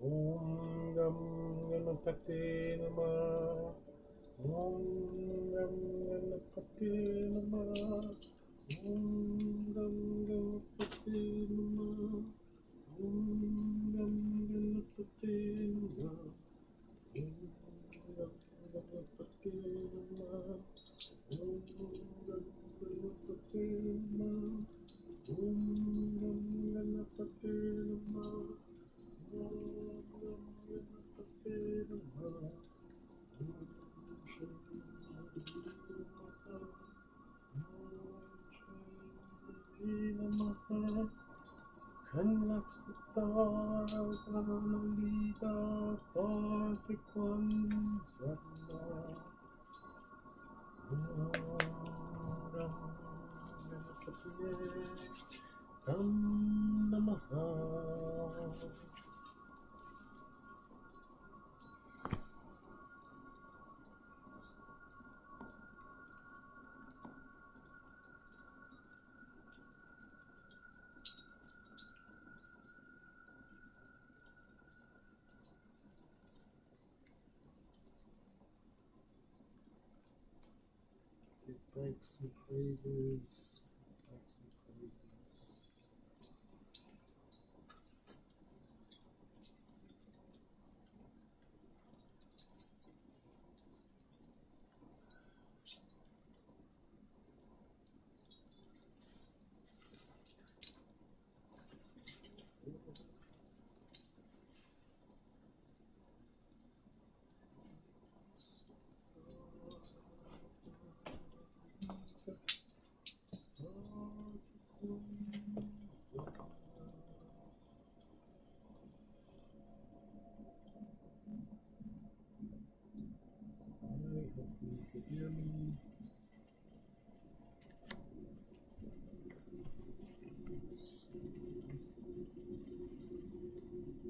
Om Gam Ganapate Namah. Om Gam Ganapate Namah. Om Gam Ganapate Namah. Om Gam Ganapate Namah. Om Gam Ganapate Namah. Om Gam Ganapate Namah. Om Gam Ganapate Namah. Give thanks and praises. Thanks and praises. Hopefully you can hear me.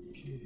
Okay.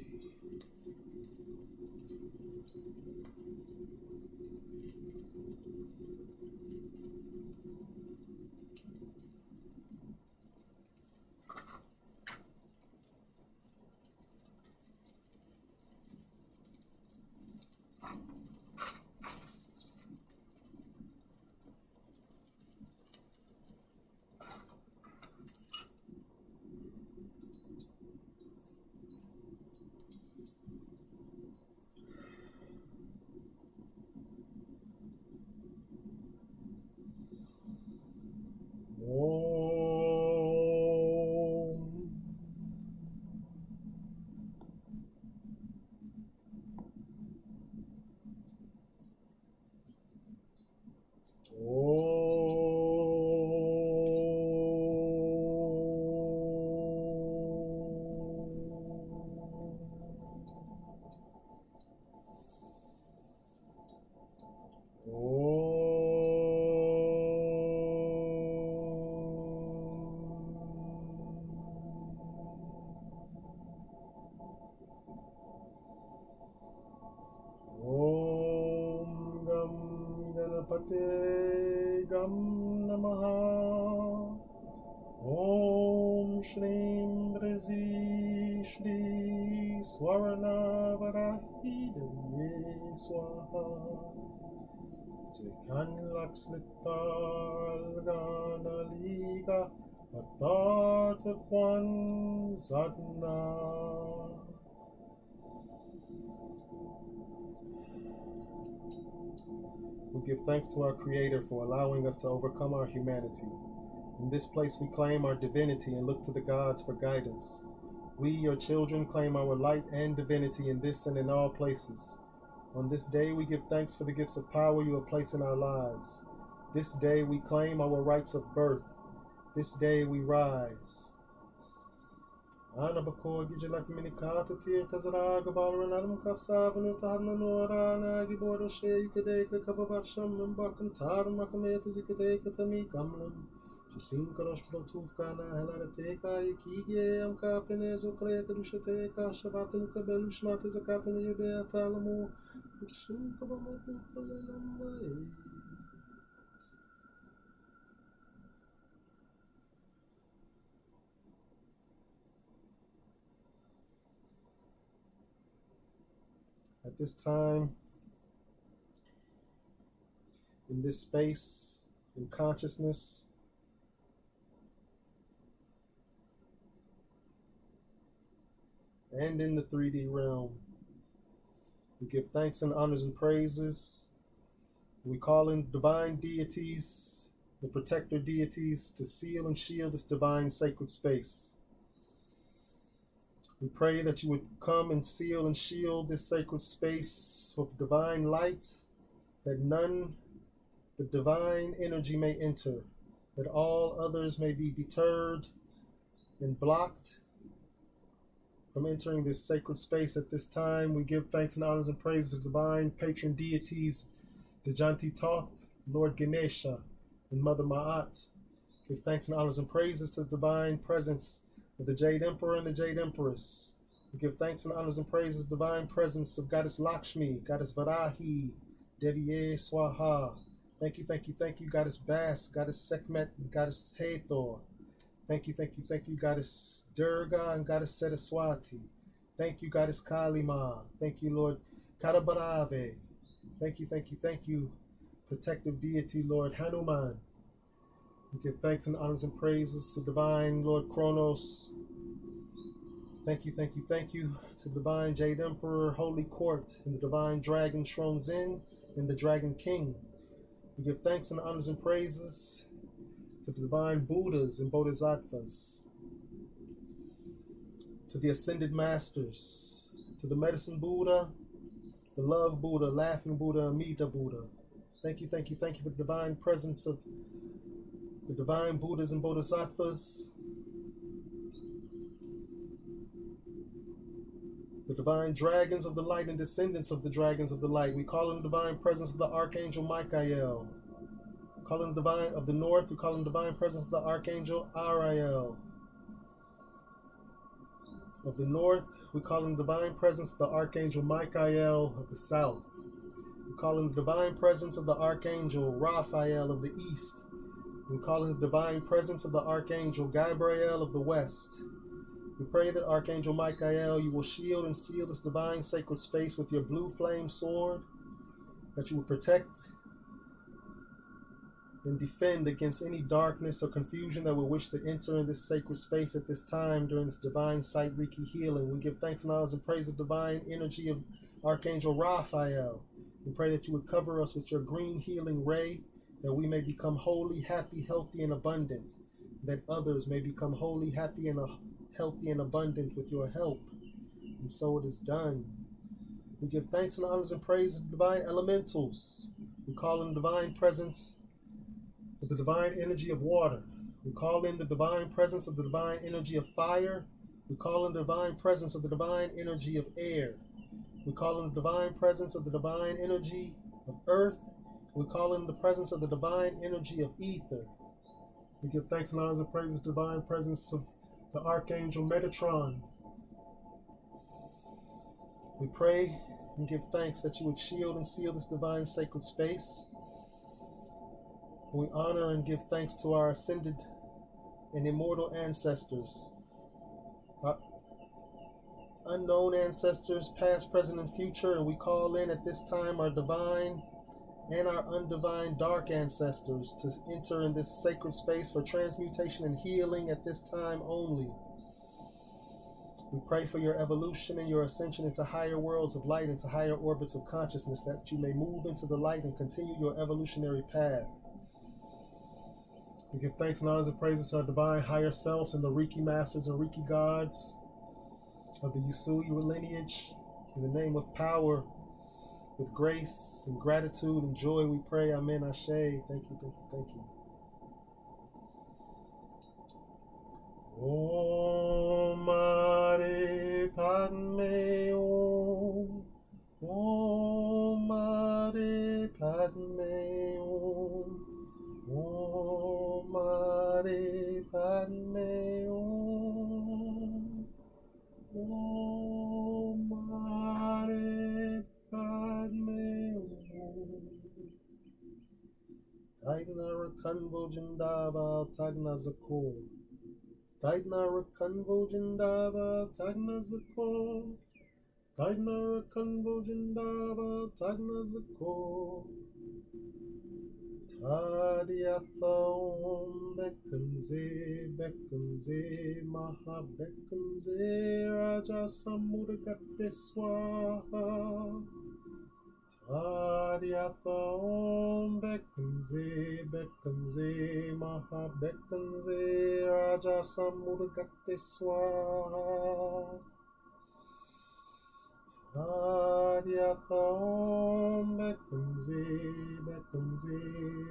Om Gam Ganapate Gam Namaha. Om Shrim Brezi Shri Swarana Varahi Devye Swaha. Sekan Laksmitar Algana Liga Atar Kwan Sadna. We give thanks to our Creator for allowing us to overcome our humanity. In this place we claim our divinity and look to the gods for guidance. We, your children, claim our light and divinity in this and in all places. On this day we give thanks for the gifts of power you have placed in our lives. This day we claim our rights of birth. This day we rise. Ana bakor gijalati minikata tir tazara gabalan adam kasavanu tahna norana gibordo she yukade kababasham and bakam tar makameta zikate katami gamlam. Jasim karosh protufkana helana teka yikige am kapenezo kre kadushate shabatan kabelu shmate zakatan yude atalamu. Shim kabamu kalamai. this time, in this space, in consciousness, and in the 3D realm. We give thanks and honors and praises. We call in divine deities, the protector deities, to seal and shield this divine sacred space. We pray that you would come and seal and shield this sacred space with divine light, that none but divine energy may enter, that all others may be deterred and blocked from entering this sacred space at this time. We give thanks and honors and praises to divine patron deities, Dejanti Thoth, Lord Ganesha, and Mother Ma'at. Give thanks and honors and praises to the divine presence of the Jade Emperor and the Jade Empress. We give thanks and honors and praises to the divine presence of Goddess Lakshmi, Goddess Varahi, Deviye Swaha. Thank you, thank you, thank you, Goddess Bas, Goddess Sekhmet, and Goddess Hathor. Thank you, thank you, thank you, Goddess Durga and Goddess Saraswati. Thank you, Goddess Kalima. Thank you, Lord Kadabarave. Thank you, thank you, thank you, protective deity, Lord Hanuman. We give thanks and honors and praises to divine Lord Kronos. Thank you, thank you, thank you to divine Jade Emperor, Holy Court, and the divine Dragon Shronzin and the Dragon King. We give thanks and honors and praises to the divine Buddhas and Bodhisattvas, to the Ascended Masters, to the Medicine Buddha, the Love Buddha, Laughing Buddha, Amida Buddha. Thank you, thank you, thank you for the divine presence of the divine Buddhas and Bodhisattvas, the divine dragons of the light and descendants of the dragons of the light. We call in the divine presence of the Archangel Michael. We call in the divine of the north. We call in the divine presence of the Archangel Ariel. Of the north, we call in the divine presence of the Archangel Michael of the south. We call in the divine presence of the Archangel Raphael of the east. We call in the divine presence of the Archangel Gabriel of the west. We pray that Archangel Michael, you will shield and seal this divine sacred space with your blue flame sword, that you will protect and defend against any darkness or confusion that will wish to enter in this sacred space at this time during this divine Seyet Reiki healing. We give thanks and honors and praise the divine energy of Archangel Raphael. We pray that you would cover us with your green healing ray, that we may become holy, happy, healthy, and abundant, that others may become holy, happy, and healthy and abundant with your help. And so it is done. We give thanks and honors and praise to the divine elementals. We call in divine presence of the divine energy of water. We call in the divine presence of the divine energy of fire. We call in the divine presence of the divine energy of air. We call in the divine presence of the divine energy of earth. We call in the presence of the divine energy of ether. We give thanks and honors and praise to the divine presence of the Archangel Metatron. We pray and give thanks that you would shield and seal this divine sacred space. We honor and give thanks to our ascended and immortal ancestors, our unknown ancestors, past, present, and future, and we call in at this time our divine and our undivine dark ancestors to enter in this sacred space for transmutation and healing at this time only. We pray for your evolution and your ascension into higher worlds of light, into higher orbits of consciousness, that you may move into the light and continue your evolutionary path. We give thanks and honors and praises to our divine higher selves and the Reiki masters and Reiki gods of the Usui lineage. In the name of power, with grace and gratitude and joy, we pray. Amen. Ashe. Thank you, thank you, thank you. Om Mani Padme Om. Om Mani Padme Om. Om Mani Padme Om. Om Mani Padme Om. Taigna Rakanvo Jindava Tagna Zakor. Taigna Rakanvo Jindava Tagna Zakor. Taina Kanvojindava Tagnazako Tadiatha Om Bekanze Maha Bekanze Raja Samudagate Swaha Tadiatha Om Bekanze Maha Bekanze Raja Samudagate Swaha Tadiatha Om Bekanze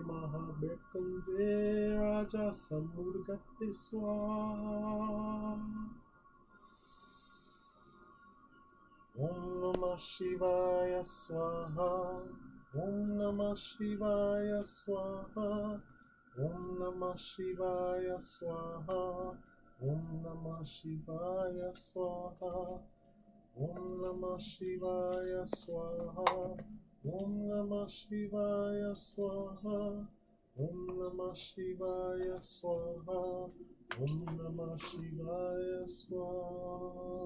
Maha Bekanze Raja Samudagate Swaha Om Namah Shivaya Swaha Om Namah Shivaya Swaha Om Namah Shivaya Swaha Om Namah Shivaya Swaha Om Namah Shivaya Swaha Om Namah Shivaya Swaha Om Namah Shivaya Swaha Om Namah Shivaya Swaha.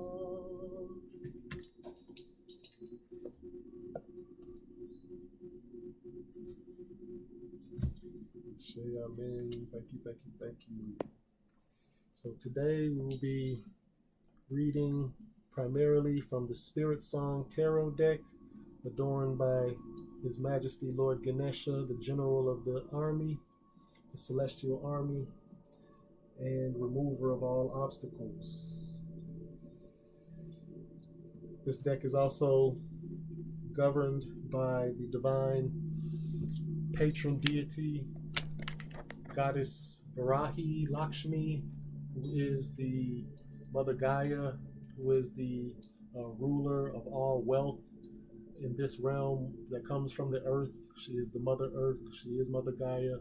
Amen. Thank you. So today we will be reading primarily from the Spirit Song Tarot deck, adorned by His Majesty Lord Ganesha, the General of the Army, the Celestial Army, and remover of all obstacles. This deck is also governed by the divine patron deity, Goddess Varahi Lakshmi, who is the Mother Gaia, who is the ruler of all wealth in this realm that comes from the earth. She is the Mother Earth. She is Mother Gaia.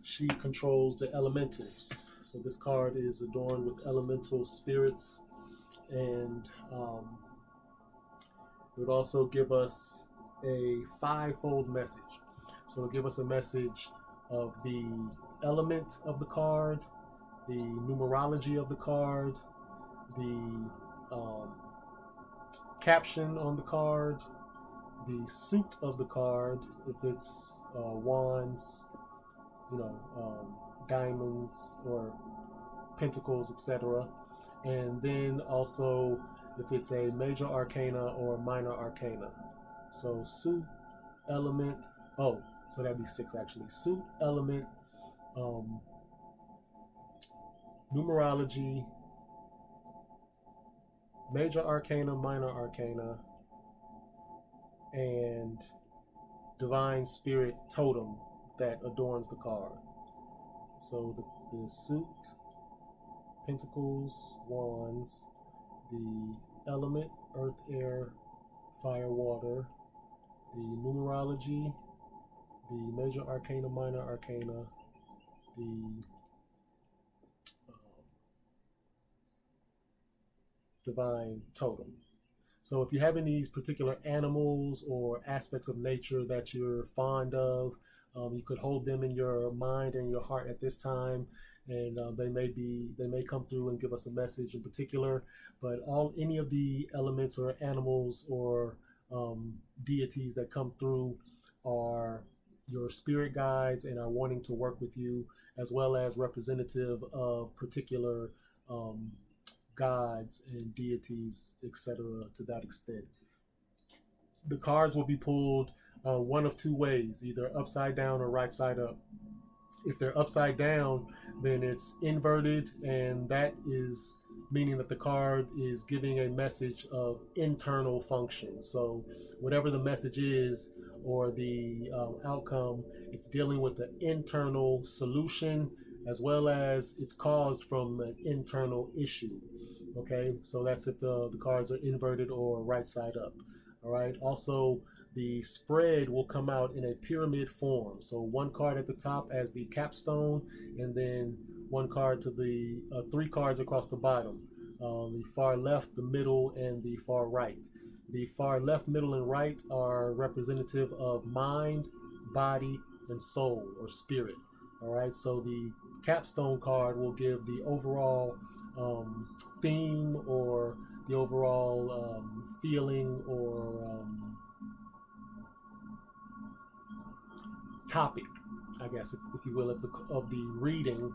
She controls the elementals. So this card is adorned with elemental spirits, and it would also give us a fivefold message. So it'll give us a message of the element of the card, the numerology of the card, the caption on the card, the suit of the card, if it's wands, diamonds or pentacles, etc. And then also if it's a major arcana or minor arcana. So suit, element, so that'd be 6 actually. Suit, element, numerology, major arcana, minor arcana, and divine spirit totem that adorns the card. So the suit, pentacles, wands, the element, earth, air, fire, water, the numerology, the major arcana, minor arcana, the divine totem. So if you have any particular animals or aspects of nature that you're fond of, you could hold them in your mind and your heart at this time, and they may come through and give us a message in particular. But any of the elements or animals or deities that come through are your spirit guides and are wanting to work with you, as well as representative of particular gods and deities, etc. to that extent. The cards will be pulled one of 2 ways, either upside down or right side up. If they're upside down, then it's inverted, and that is meaning that the card is giving a message of internal function. So whatever the message is or the outcome, it's dealing with the internal solution, as well as it's caused from an internal issue. Okay, so that's if the cards are inverted or right side up. All right, also the spread will come out in a pyramid form. So 1 card at the top as the capstone, and then 1 card to the 3 cards across the bottom. The far left, the middle, and the far right. The far left, middle, and right are representative of mind, body, and soul or spirit. All right, so the capstone card will give the overall theme or the overall feeling or topic, I guess, if you will, of the reading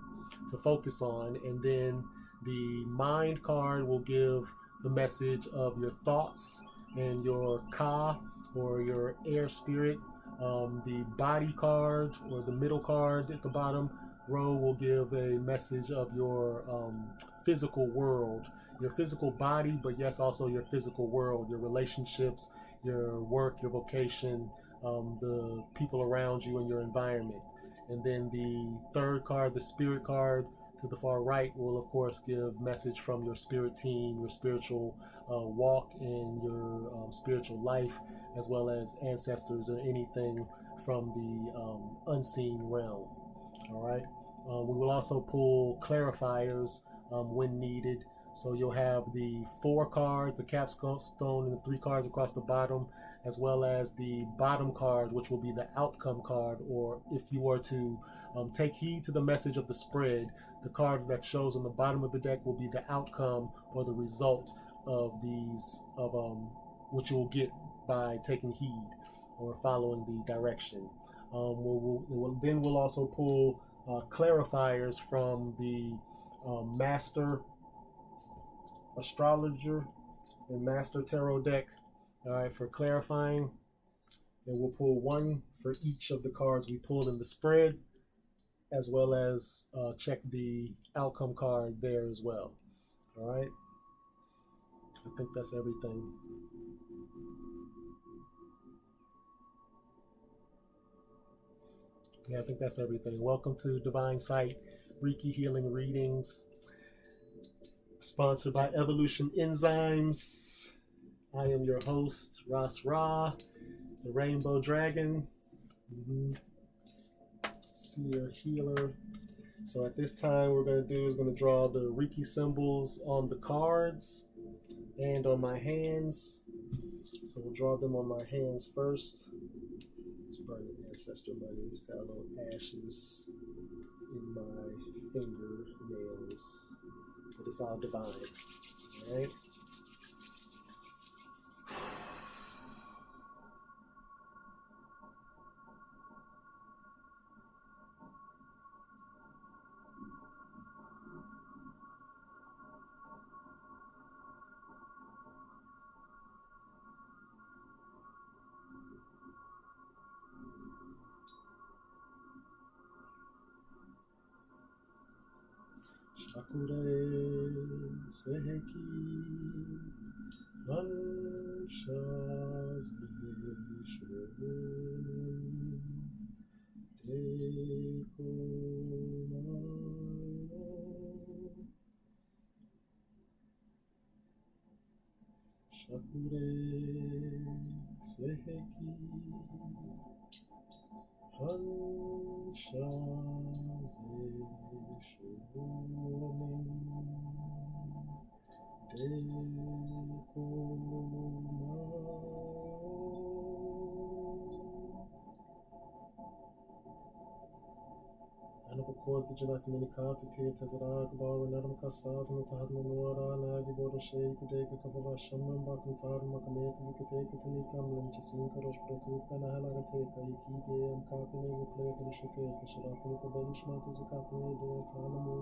to focus on. And then the mind card will give the message of your thoughts and your ka, or your air spirit. The body card, or the middle card at the bottom row, will give a message of your physical world, your physical body, but yes, also your physical world, your relationships, your work, your vocation, the people around you and your environment. And then the third card, the spirit card, to the far right, will of course give message from your spirit team, your spiritual walk in your spiritual life, as well as ancestors or anything from the unseen realm. All right. We will also pull clarifiers when needed. So you'll have the 4 cards, the capstone, and the 3 cards across the bottom, as well as the bottom card, which will be the outcome card, or if you were to take heed to the message of the spread, the card that shows on the bottom of the deck will be the outcome or the result of these, of what you will get by taking heed or following the direction. Then we'll also pull clarifiers from the Master Astrologer and Master Tarot deck, all right, for clarifying. And we'll pull 1 for each of the cards we pulled in the spread, as well as check the outcome card there as well. All right. I think that's everything. Yeah, I think that's everything. Welcome to Divine Sight Reiki Healing Readings, sponsored by Evolution Enzymes. I am your host, Ras Ra, the Rainbow Dragon, Seer Healer. So at this time, what we're going to do is going to draw the Reiki symbols on the cards and on my hands. So we'll draw them on my hands first. It's burning ancestor money. It's got a little ashes in my fingernails, but it's all divine. All right. Shakure Seheki Anshazi Shonen Deko Shakure Seheki Hanshaze Shonen Deko Anapakot Vigilat Minikati Tazara Bar and Adam Kasav and Tahadna Nora Nagi Bodo Shake Deka Kavava Shaman Bakuntar Makamet Zikateka Tanikam Limchisin Karosh Protu Kanahala Teka Yiki and Kapin is a player to Shateka Sharatnika Balushmat is a Kapin de Talamu.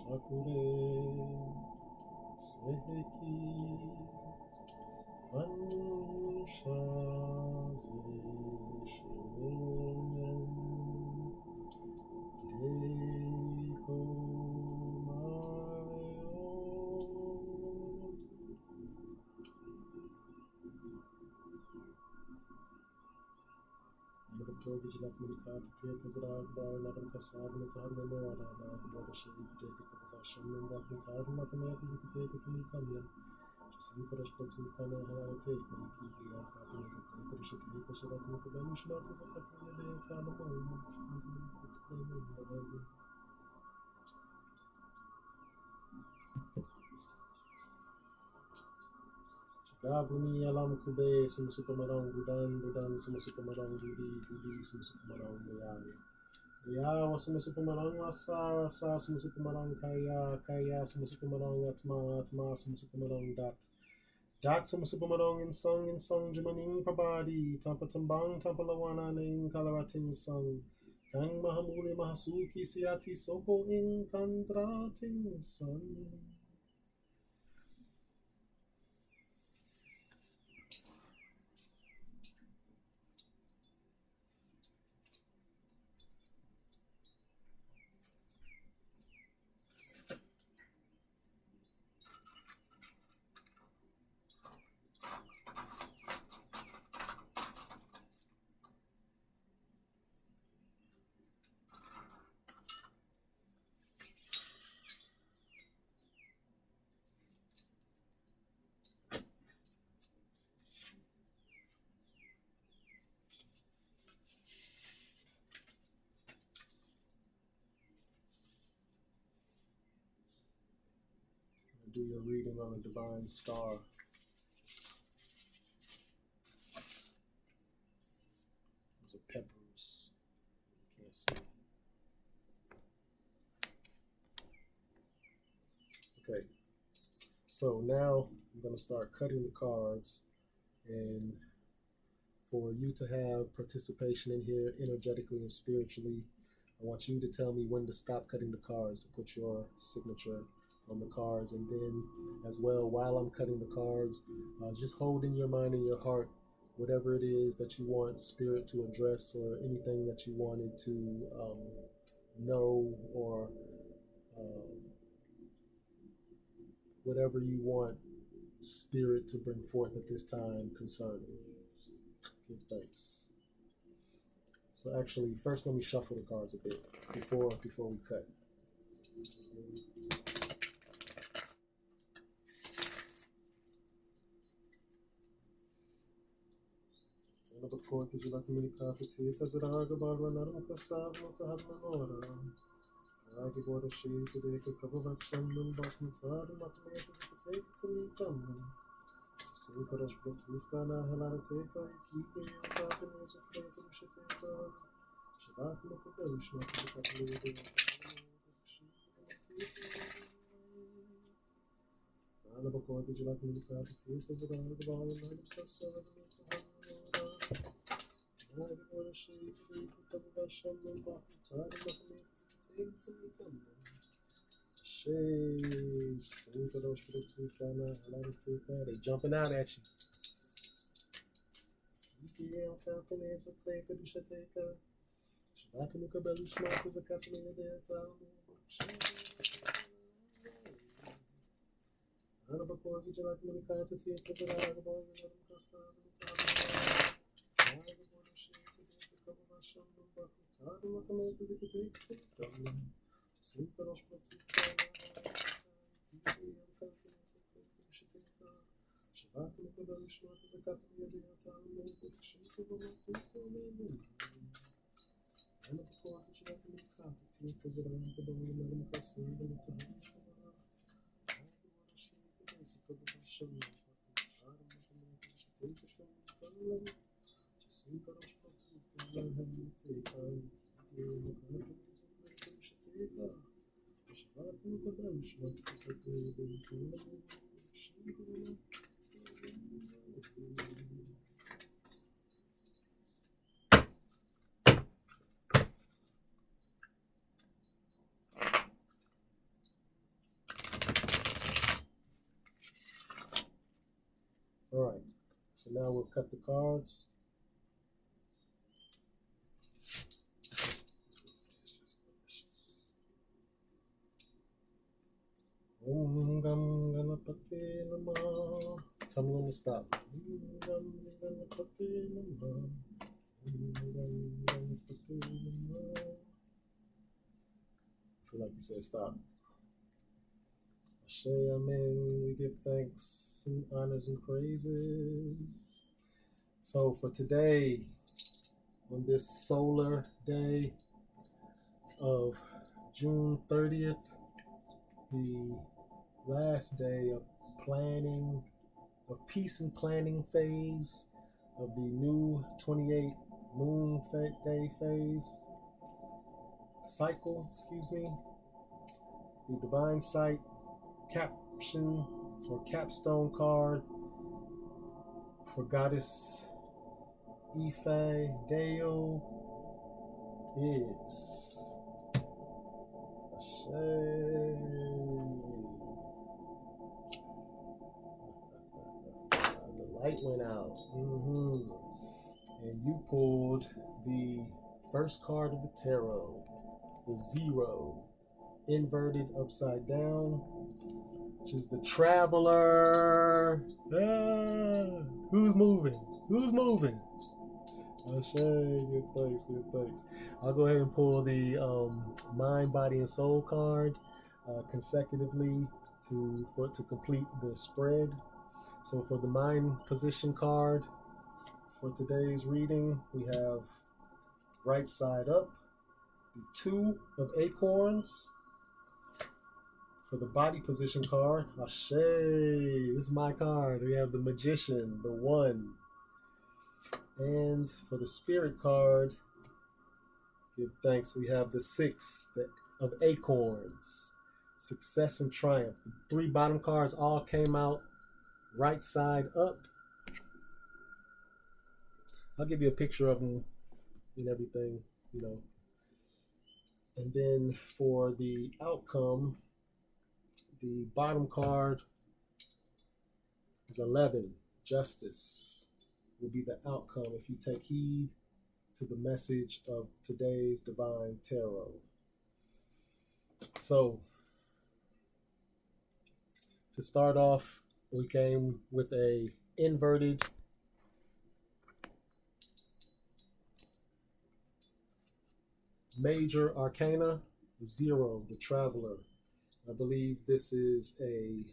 Shakure Seheki Anshaze Shonen Deko Vigilat Minikati Tazara Bar and Adam Kasav and Tahadna Nora Nagi Bodo Shake Deka Shaman Bakuntar Makamet Zikateka Tanikam Sinkaras Platukana Harate, Niki, Kapin is a paper Shatika Sharatnika Balushmat is a Katina de Talamu. Gabuni alam kube sumusukumarong budan budan sumusukumarong budi sumusukumarong bayani. Ya sumusukumarong rasa rasa sumusukumarong kaya sumusukumarong atma sumusukumarong dat. Dat sumusukumarong in song jumaning prabadi tampatambang tampalawana ning kalarating song. Kang mahamuli mahasuki siati soko in kandrating son. Do your reading on the divine star. Those are peppers. You can't see. Okay. So now I'm going to start cutting the cards, and for you to have participation in here energetically and spiritually, I want you to tell me when to stop cutting the cards, to put your signature on the cards, and then as well, while I'm cutting the cards, just hold in your mind and your heart whatever it is that you want spirit to address, or anything that you wanted to know, or whatever you want spirit to bring forth at this time concerning. Give thanks. So actually, first let me shuffle the cards a bit before we cut. Before que de lá também capacita zeraga barbanar no passado no tarde na hora. Agi agora cheio de que acabou baixando batutado matemática que take to me come. Sim para os produtos na relateca e que eu tava mesmo para o chateca. Chegava no cabelo, chama de cabelo de Ana before que de lá também capacita zeraga barbanar no passado no tarde na hora. Agora cheio de que tava baixando batutado matemática to me come. Shade, sim para os produtos na relateca. They jumping out at you. Que é camponês o cleito do chateca. Bate no cabelo os matos a capilinha dentro. Ana bacor que de lá que me canta tinha que fazer água boa no passado no tarde. Água boa cheia que acaba baixando no bacutado uma cameta e que tem que ser sim para os produtos que é camponês o cleito do chateca. Bate no cabelo os matos a capilinha dentro. Ana bacor que de lá que me canta tinha que fazer água boa no passado no tarde. All right, so now we'll cut the cards. It's just delicious. Om Gam Ganapati Namah. Tell me when to stop. Om Gam Ganapati Namah. Om Gam Ganapati Namah. I feel like you said stop. Amen. We give thanks and honors and praises. So for today, on this solar day of June 30th, the last day of planning of peace and planning phase of the new 28 moon day phase cycle, excuse me. The divine sight caption or capstone card for goddess Ife Deyo is the light went out. And you pulled the first card of the tarot, the 0, inverted upside down, which is the Traveler. Who's moving? Who's moving? Good thanks, good thanks. I'll go ahead and pull the Mind, Body, and Soul card consecutively to complete the spread. So for the Mind Position card for today's reading, we have right side up, the 2 of Acorns. For the Body Position card, Ashe, this is my card. We have the Magician, the 1. And for the Spirit card, give thanks, we have the 6 of Acorns, Success and Triumph. The 3 bottom cards all came out right side up. I'll give you a picture of them and everything, you know. And then for the outcome, the bottom card is 11, Justice. Will be the outcome if you take heed to the message of today's Divine Tarot. So, to start off, we came with a inverted Major Arcana, 0, the Traveler. I believe this is a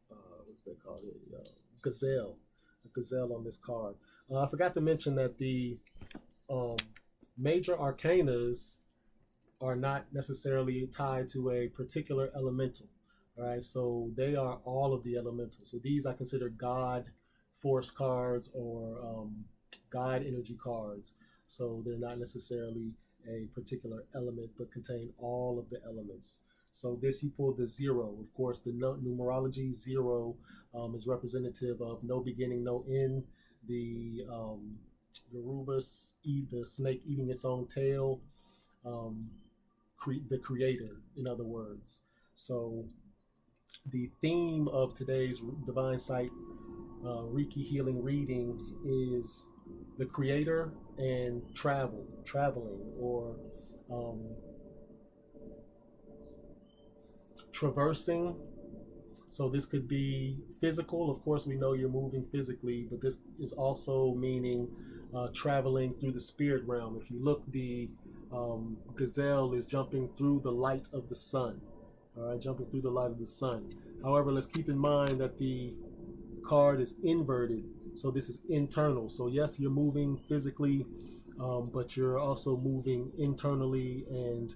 what's they call it? Gazelle, a gazelle on this card. I forgot to mention that the major arcanas are not necessarily tied to a particular elemental. All right, so they are all of the elementals. So these I consider God force cards or God energy cards. So they're not necessarily a particular element, but contain all of the elements. So this, you pulled the 0. Of course, the numerology 0 is representative of no beginning, no end. The Urubus, the snake eating its own tail, the creator, in other words. So the theme of today's Divine Sight Reiki Healing reading is the creator and traveling, or traversing. So this could be physical. Of course, we know you're moving physically, but this is also meaning traveling through the spirit realm. If you look, the gazelle is jumping through the light of the sun. All right, jumping through the light of the sun. However, let's keep in mind that the card is inverted, so this is internal. So yes, you're moving physically, but you're also moving internally and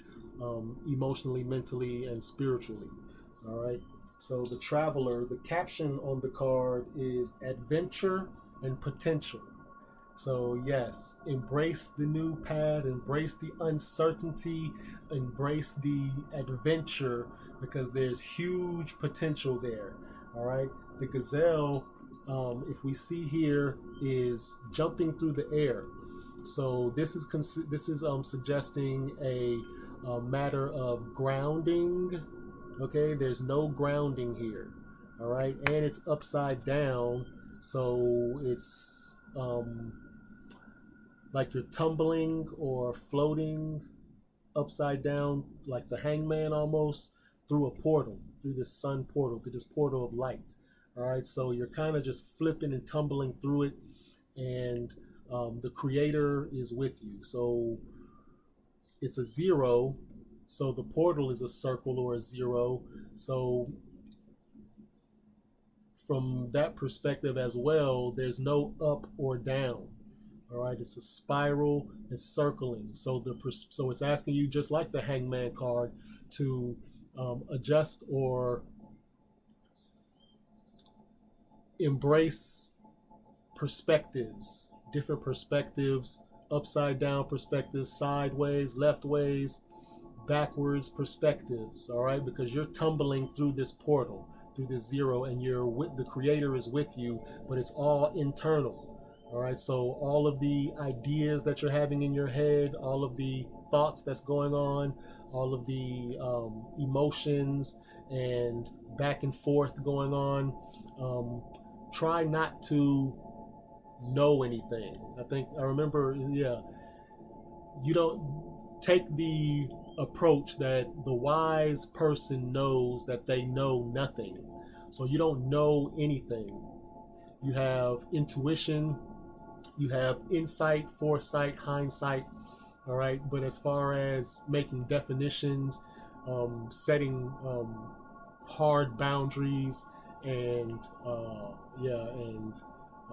emotionally, mentally, and spiritually. All right. So the Traveler, the caption on the card is adventure and potential. So yes, embrace the new path, embrace the uncertainty, embrace the adventure, because there's huge potential there. All right. The gazelle, if we see here, is jumping through the air. So this is suggesting a matter of grounding. Okay, there's no grounding here. All right, and it's upside down, so it's like you're tumbling or floating upside down, like the hangman almost, through a portal, through this sun portal, through this portal of light. All right, so you're kind of just flipping and tumbling through it, and the creator is with you. So it's a 0, so the portal is a circle or a 0. So from that perspective as well, there's no up or down. All right, it's a spiral, it's circling. So so it's asking you, just like the hangman card, to adjust or embrace perspectives, different perspectives, upside down perspectives, sideways, left ways, backwards perspectives, all right? Because you're tumbling through this portal, through this zero, and you're with the creator is with you, but it's all internal. All right, so all of the ideas that you're having in your head, all of the thoughts that's going on, all of the emotions and back and forth going on, try not to know anything. I remember, yeah, you don't take the approach that the wise person knows that they know nothing. So you don't know anything. You have intuition, you have insight, foresight, hindsight, all right? But as far as making definitions, setting hard boundaries, and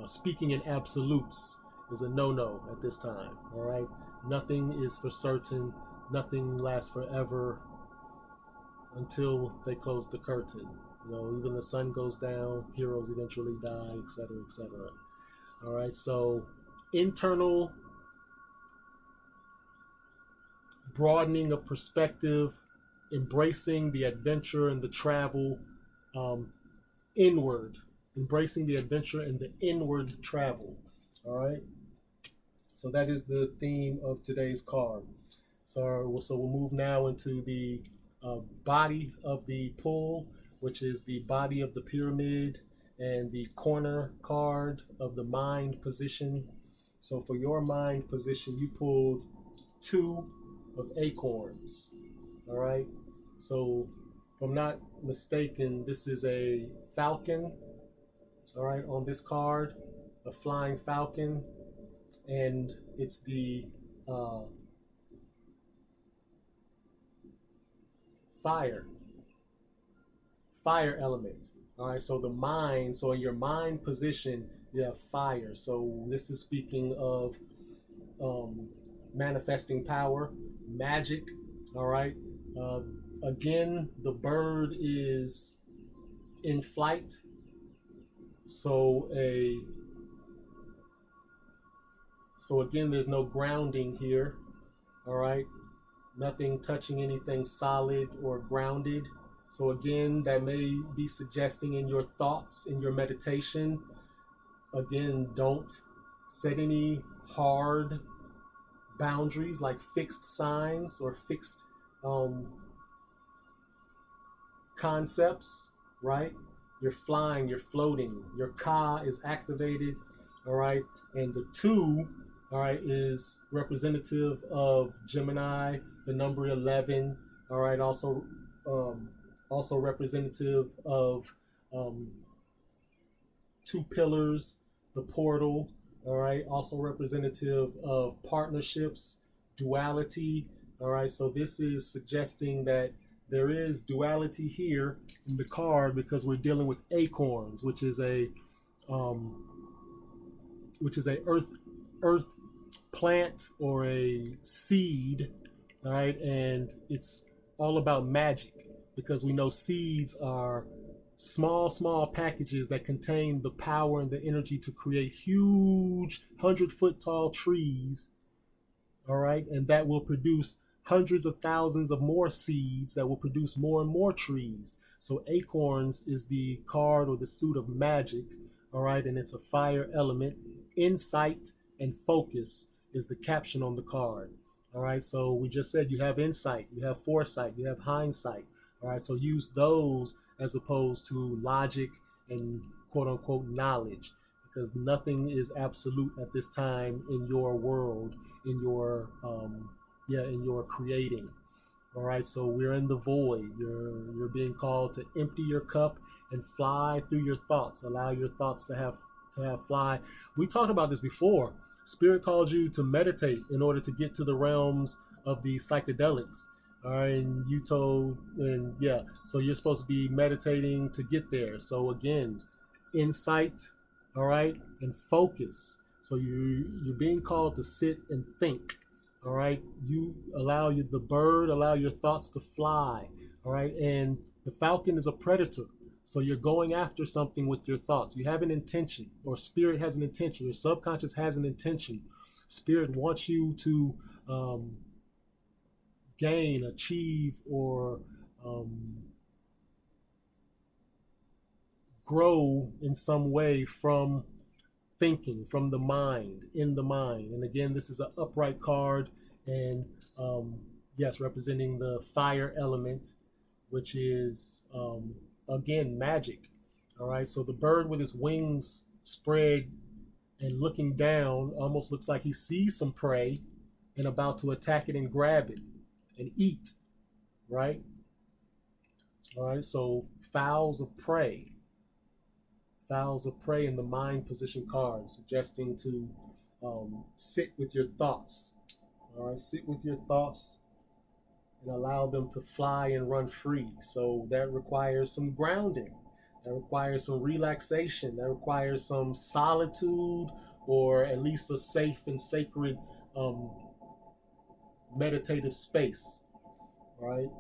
speaking in absolutes is a no-no at this time, all right? Nothing is for certain. Nothing lasts forever until they close the curtain. Even the sun goes down, heroes eventually die, etc., etc. All right, so internal broadening of perspective, embracing the adventure and the travel, inward, embracing the adventure and the inward travel. All right, so that is the theme of today's card. So we'll move now into the body of the pull, which is the body of the pyramid, and the corner card of the mind position. So for your mind position, you pulled 2 of acorns. All right. So if I'm not mistaken, this is a falcon. All right, on this card, a flying falcon, and it's the fire element. All right, so the mind, so in your mind position, you have fire. So this is speaking of manifesting power, magic. All right, again, the bird is in flight. So again, there's no grounding here. All right, nothing touching anything solid or grounded. So again, that may be suggesting in your thoughts, in your meditation, again, don't set any hard boundaries like fixed signs or fixed concepts, right? You're flying, you're floating, your ka is activated, all right? And the 2, all right, is representative of Gemini, the number 11, all right, also representative of 2 pillars, the portal, all right, also representative of partnerships, duality, all right? So this is suggesting that there is duality here in the card because we're dealing with acorns, which is a earth plant or a seed, all right? And it's all about magic because we know seeds are small packages that contain the power and the energy to create huge 100-foot tall trees, all right? And that will produce hundreds of thousands of more seeds that will produce more and more trees. So acorns is the card or the suit of magic, all right? And it's a fire element. Insight and focus is the caption on the card, all right? So we just said you have insight, you have foresight, you have hindsight, all right? So use those as opposed to logic and quote unquote knowledge, because nothing is absolute at this time in your world, in your creating. All right, so we're in the void. You're being called to empty your cup and fly through your thoughts. Allow your thoughts to have fly. We talked about this before. Spirit called you to meditate in order to get to the realms of the psychedelics. All right, and you told, and yeah, so you're supposed to be meditating to get there. So again, insight, all right, and focus. So you're being called to sit and think. All right, you allow the bird, allow your thoughts to fly. All right, and the falcon is a predator. So you're going after something with your thoughts. You have an intention, or spirit has an intention. Your subconscious has an intention. Spirit wants you to gain, achieve, or grow in some way from thinking, from the mind, in the mind. And again, this is an upright card, and yes, representing the fire element, which is again magic. All right, so the bird with his wings spread and looking down almost looks like he sees some prey and about to attack it and grab it and eat, right? All right, so fowls of prey in the mind position card, suggesting to sit with your thoughts. All right, sit with your thoughts and allow them to fly and run free. So that requires some grounding. That requires some relaxation. That requires some solitude, or at least a safe and sacred meditative space. All right.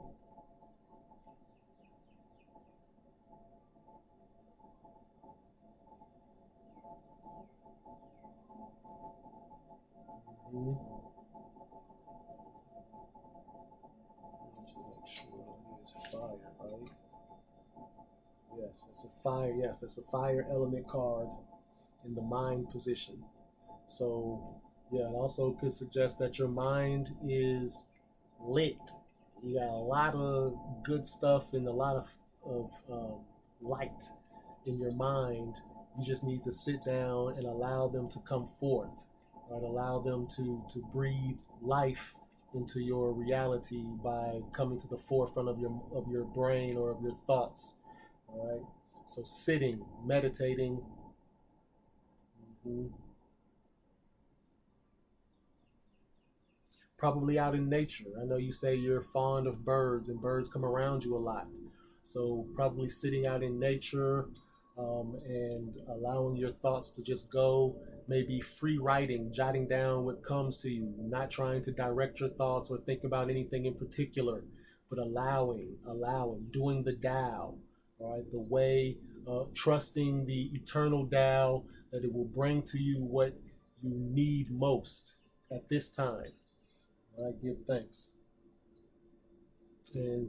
Mm-hmm. Fire, right? Yes, that's a fire. Yes, that's a fire element card in the mind position. So, yeah, it also could suggest that your mind is lit. You got a lot of good stuff and a lot of light in your mind. You just need to sit down and allow them to come forth, right? Allow them to breathe life into your reality by coming to the forefront of your brain or of your thoughts. All right. So sitting, meditating. Mhm. Probably out in nature. I know you say you're fond of birds and birds come around you a lot. So probably sitting out in nature, and allowing your thoughts to just go, maybe free writing, jotting down what comes to you, not trying to direct your thoughts or think about anything in particular, but allowing, doing the Tao, all right, the way, trusting the eternal Tao that it will bring to you what you need most at this time. I give thanks. And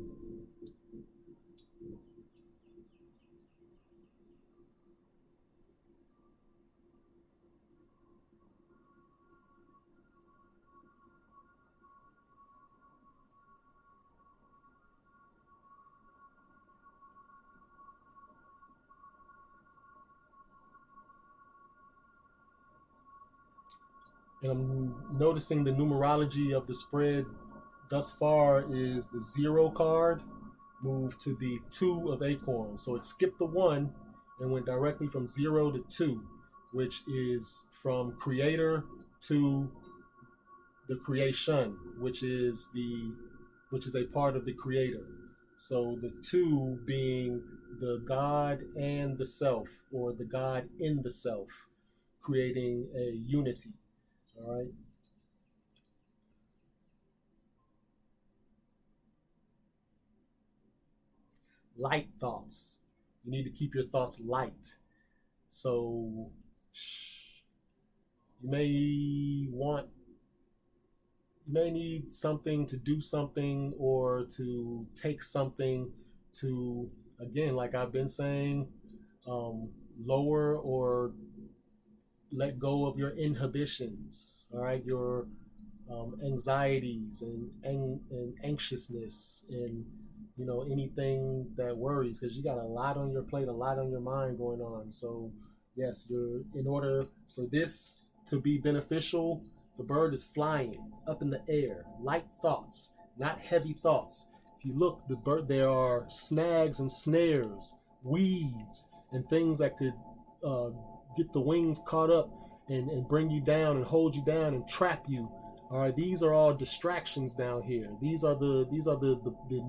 I'm noticing the numerology of the spread thus far is the 0 card moved to the 2 of acorns. So it skipped the 1 and went directly from 0 to 2, which is from creator to the creation, which is a part of the creator. So the 2 being the God and the self, or the God in the self, creating a unity. All right. Light thoughts. You need to keep your thoughts light. So you may want, you may need something to do something or to take something to, again, like I've been saying, lower or let go of your inhibitions. All right, your anxieties and anxiousness, and anything that worries, because you got a lot on your plate, a lot on your mind going on. So yes, you're, in order for this to be beneficial, the bird is flying up in the air. Light thoughts, not heavy thoughts. If you look, the bird, there are snags and snares, weeds, and things that could uh, get the wings caught up and bring you down and hold you down and trap you. All right, these are all distractions down here. These are the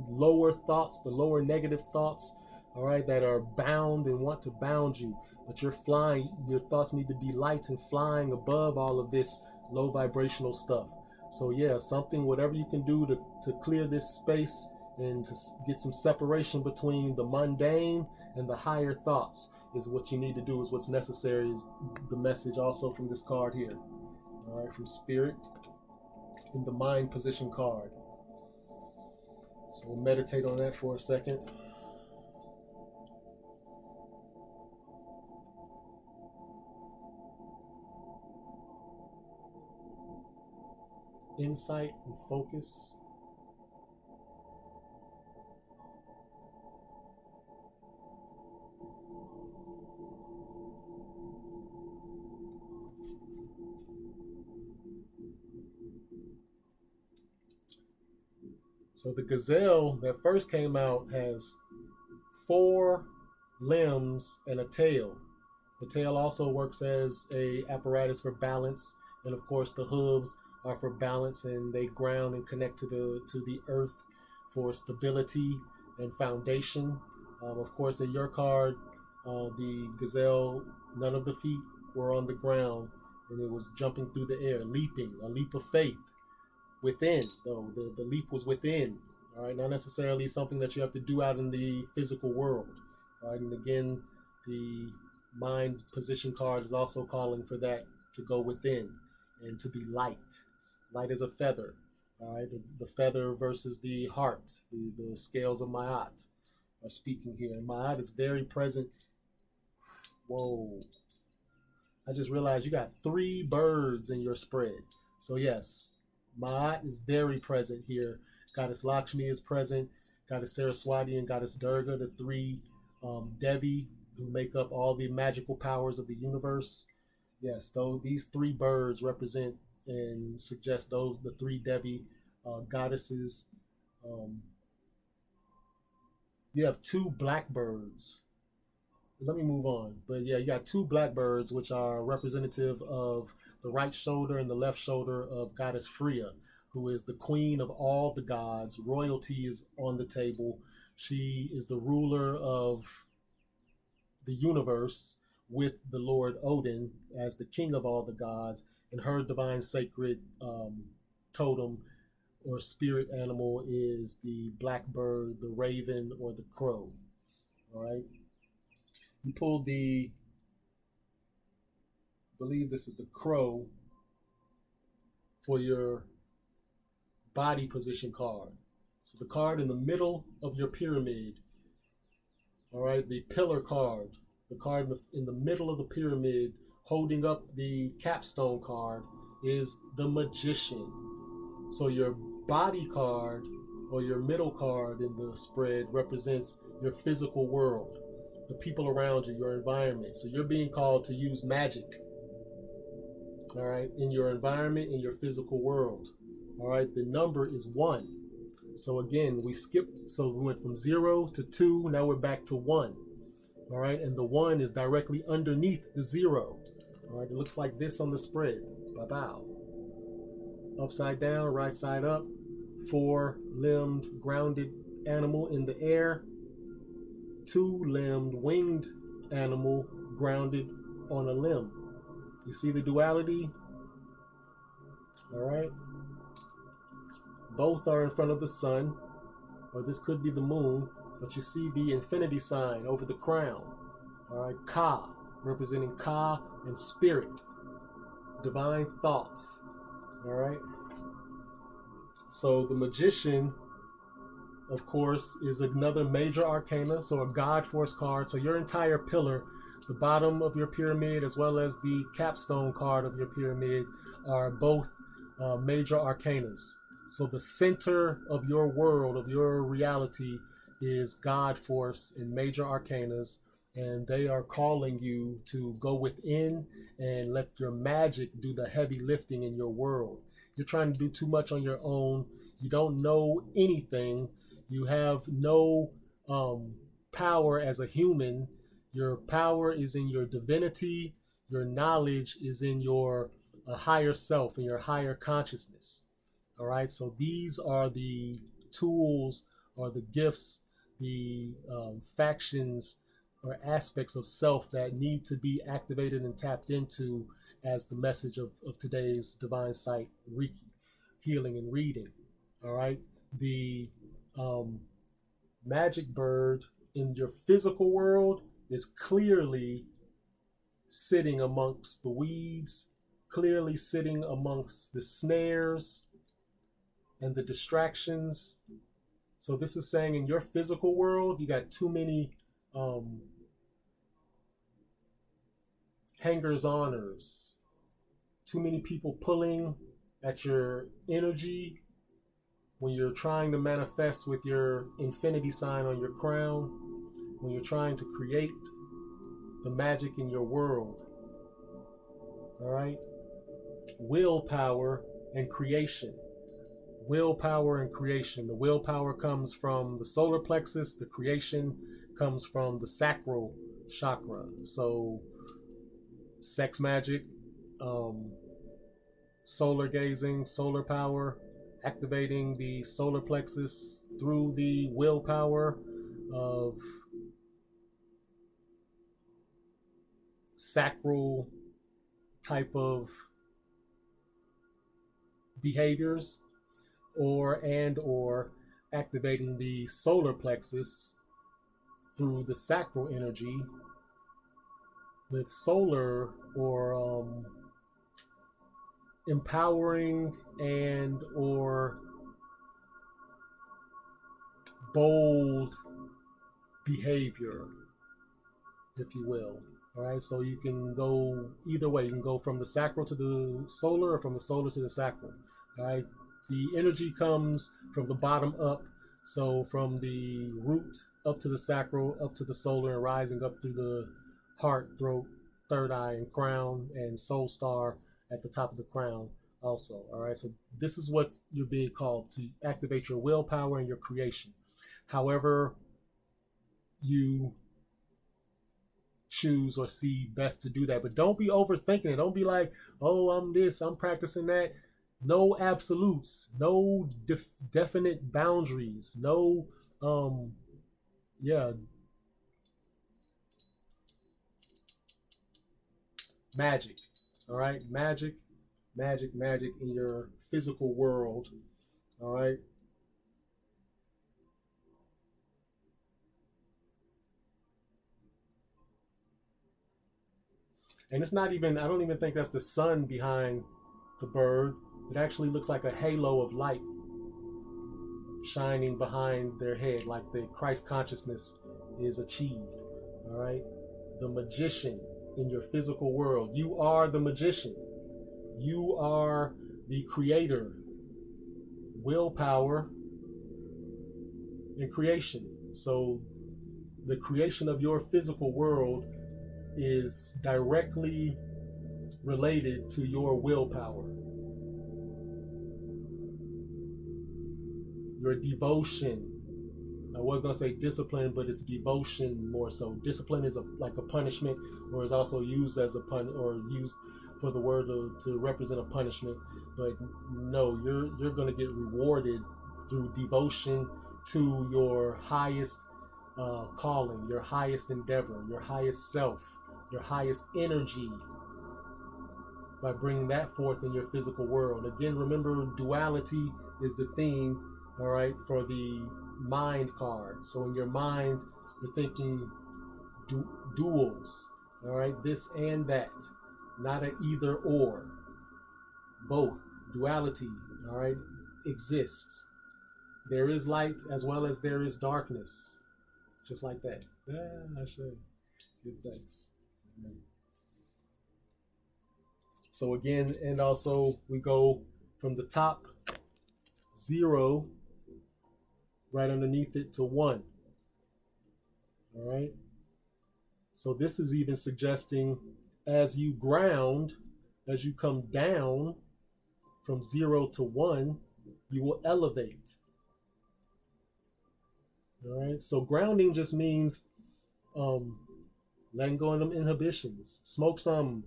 lower thoughts, the lower negative thoughts, all right, that are bound and want to bound you. But you're flying, your thoughts need to be light and flying above all of this low vibrational stuff. So yeah, something, whatever you can do to clear this space and to get some separation between the mundane and the higher thoughts is what you need to do, is what's necessary, is the message also from this card here. All right, from Spirit in the mind position card. So we'll meditate on that for a second. Insight and focus. So the gazelle that first came out has 4 limbs and a tail. The tail also works as a apparatus for balance, and of course the hooves are for balance, and they ground and connect to the earth for stability and foundation. Of course, in your card, the gazelle, none of the feet were on the ground, and it was jumping through the air, leaping, a leap of faith within. Though the leap was within. All right, not necessarily something that you have to do out in the physical world. All right, and again, the mind position card is also calling for that to go within and to be light. Light as a feather. All right, the feather versus the heart, the scales of Ma'at are speaking here. And Ma'at is very present. Whoa. I just realized you got 3 birds in your spread. So yes, Ma'at is very present here. Goddess Lakshmi is present. Goddess Saraswati and Goddess Durga, the 3 Devi who make up all the magical powers of the universe. Yes, though these 3 birds represent and suggest those the 3 Devi goddesses. You have 2 blackbirds. Let me move on. But yeah, you got 2 blackbirds, which are representative of the right shoulder and the left shoulder of Goddess Freya, who is the queen of all the gods. Royalty is on the table. She is the ruler of the universe, with the Lord Odin as the king of all the gods, and her divine sacred totem or spirit animal is the blackbird, the raven, or the crow. All right. You pulled the, I believe this is the crow for your body position card. So the card in the middle of your pyramid. All right, the pillar card, the card in the middle of the pyramid holding up the capstone card is the magician. So your body card or your middle card in the spread represents your physical world, the people around you, your environment. So you're being called to use magic, all right, in your environment, in your physical world. All right, the number is 1. So again, we skipped, so we went from 0 to 2, now we're back to 1. All right, and the 1 is directly underneath the 0. All right, it looks like this on the spread. Bow. Upside down, right side up, 4-limbed grounded animal in the air, 2-limbed winged animal grounded on a limb. You see the duality? All right. Both are in front of the sun, or this could be the moon, but you see the infinity sign over the crown. All right, Ka, representing Ka and spirit, divine thoughts. All right. So the magician, of course, is another major arcana, so a God Force card. So your entire pillar, the bottom of your pyramid as well as the capstone card of your pyramid, are both major arcanas. So the center of your world, of your reality, is God Force and major arcanas, and they are calling you to go within and let your magic do the heavy lifting in your world. You're trying to do too much on your own. You don't know anything. You have no power as a human. Your power is in your divinity. Your knowledge is in your higher self and your higher consciousness. All right, so these are the tools or the gifts, the factions or aspects of self that need to be activated and tapped into as the message of today's Divine Sight Reiki Healing and Reading. All right, the Magic bird in your physical world is clearly sitting amongst the weeds, clearly sitting amongst the snares and the distractions. So this is saying in your physical world, you got too many hangers-oners, too many people pulling at your energy when you're trying to manifest with your infinity sign on your crown, when you're trying to create the magic in your world. All right? Willpower and creation. Willpower and creation. The willpower comes from the solar plexus, the creation comes from the sacral chakra. So, sex magic, solar gazing, solar power, activating the solar plexus through the willpower of sacral type of behaviors, or activating the solar plexus through the sacral energy with solar or empowering and or bold behavior, if you will. All right, so you can go either way. You can go from the sacral to the solar, or from the solar to the sacral. All right, the energy comes from the bottom up, so from the root up to the sacral, up to the solar, and rising up through the heart, throat, third eye, and crown, and soul star at the top of the crown also. All right, so this is what you're being called to activate your willpower and your creation. However you choose or see best to do that. But don't be overthinking it. Don't be like, oh, I'm this, I'm practicing that. No absolutes, no definite boundaries, no, magic. All right, magic in your physical world. All right. And it's not even, I don't even think that's the sun behind the bird. It actually looks like a halo of light shining behind their head, like the Christ consciousness is achieved. All right. The magician in your physical world. You are the magician. You are the creator. Willpower and creation. So the creation of your physical world is directly related to your willpower. Your devotion. I was going to say discipline, but it's devotion more so. Discipline is like a punishment, or is also used as a pun, or used for the word to represent a punishment. But no, you're going to get rewarded through devotion to your highest calling, your highest endeavor, your highest self, your highest energy, by bringing that forth in your physical world. Again, remember, duality is the theme, all right, for the mind card. So in your mind, you're thinking duals, all right, this and that, not an either or. Both, duality, all right, exists. There is light as well as there is darkness, just like that. I should give thanks. So again, and also we go from the top, 0, right underneath it, to 1. All right. So this is even suggesting as you ground, as you come down from 0 to 1, you will elevate. All right. So grounding just means letting go of them inhibitions. Smoke some,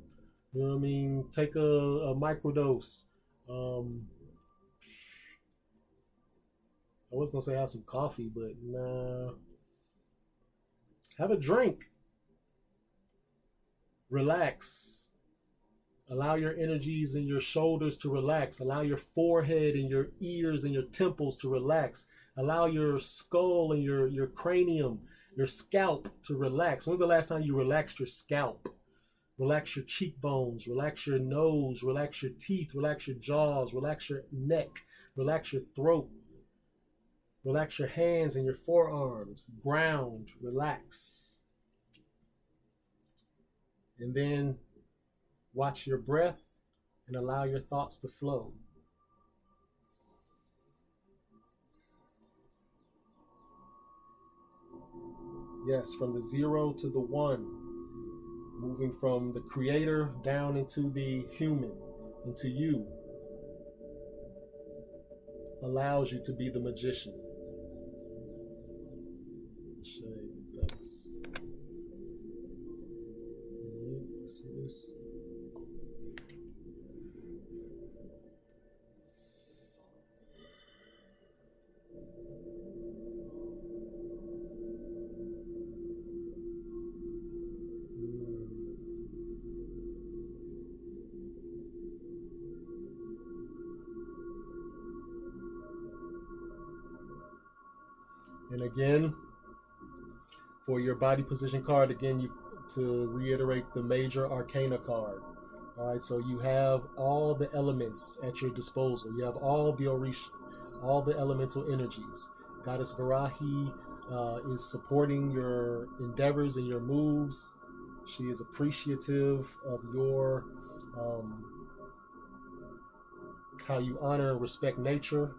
you know what I mean? Take a microdose. I was gonna say have some coffee, but nah. Have a drink. Relax. Allow your energies and your shoulders to relax. Allow your forehead and your ears and your temples to relax. Allow your skull and your cranium, your scalp to relax. When's the last time you relaxed your scalp? Relax your cheekbones, relax your nose, relax your teeth, relax your jaws, relax your neck, relax your throat, relax your hands and your forearms. Ground, relax. And then watch your breath and allow your thoughts to flow. Yes, from the 0 to the 1, moving from the creator down into the human, into you, allows you to be the magician. And again, for your body position card, again, you to reiterate the major arcana card. All right, so you have all the elements at your disposal. You have all the Orisha, all the elemental energies. Goddess Varahi is supporting your endeavors and your moves. She is appreciative of your how you honor and respect nature.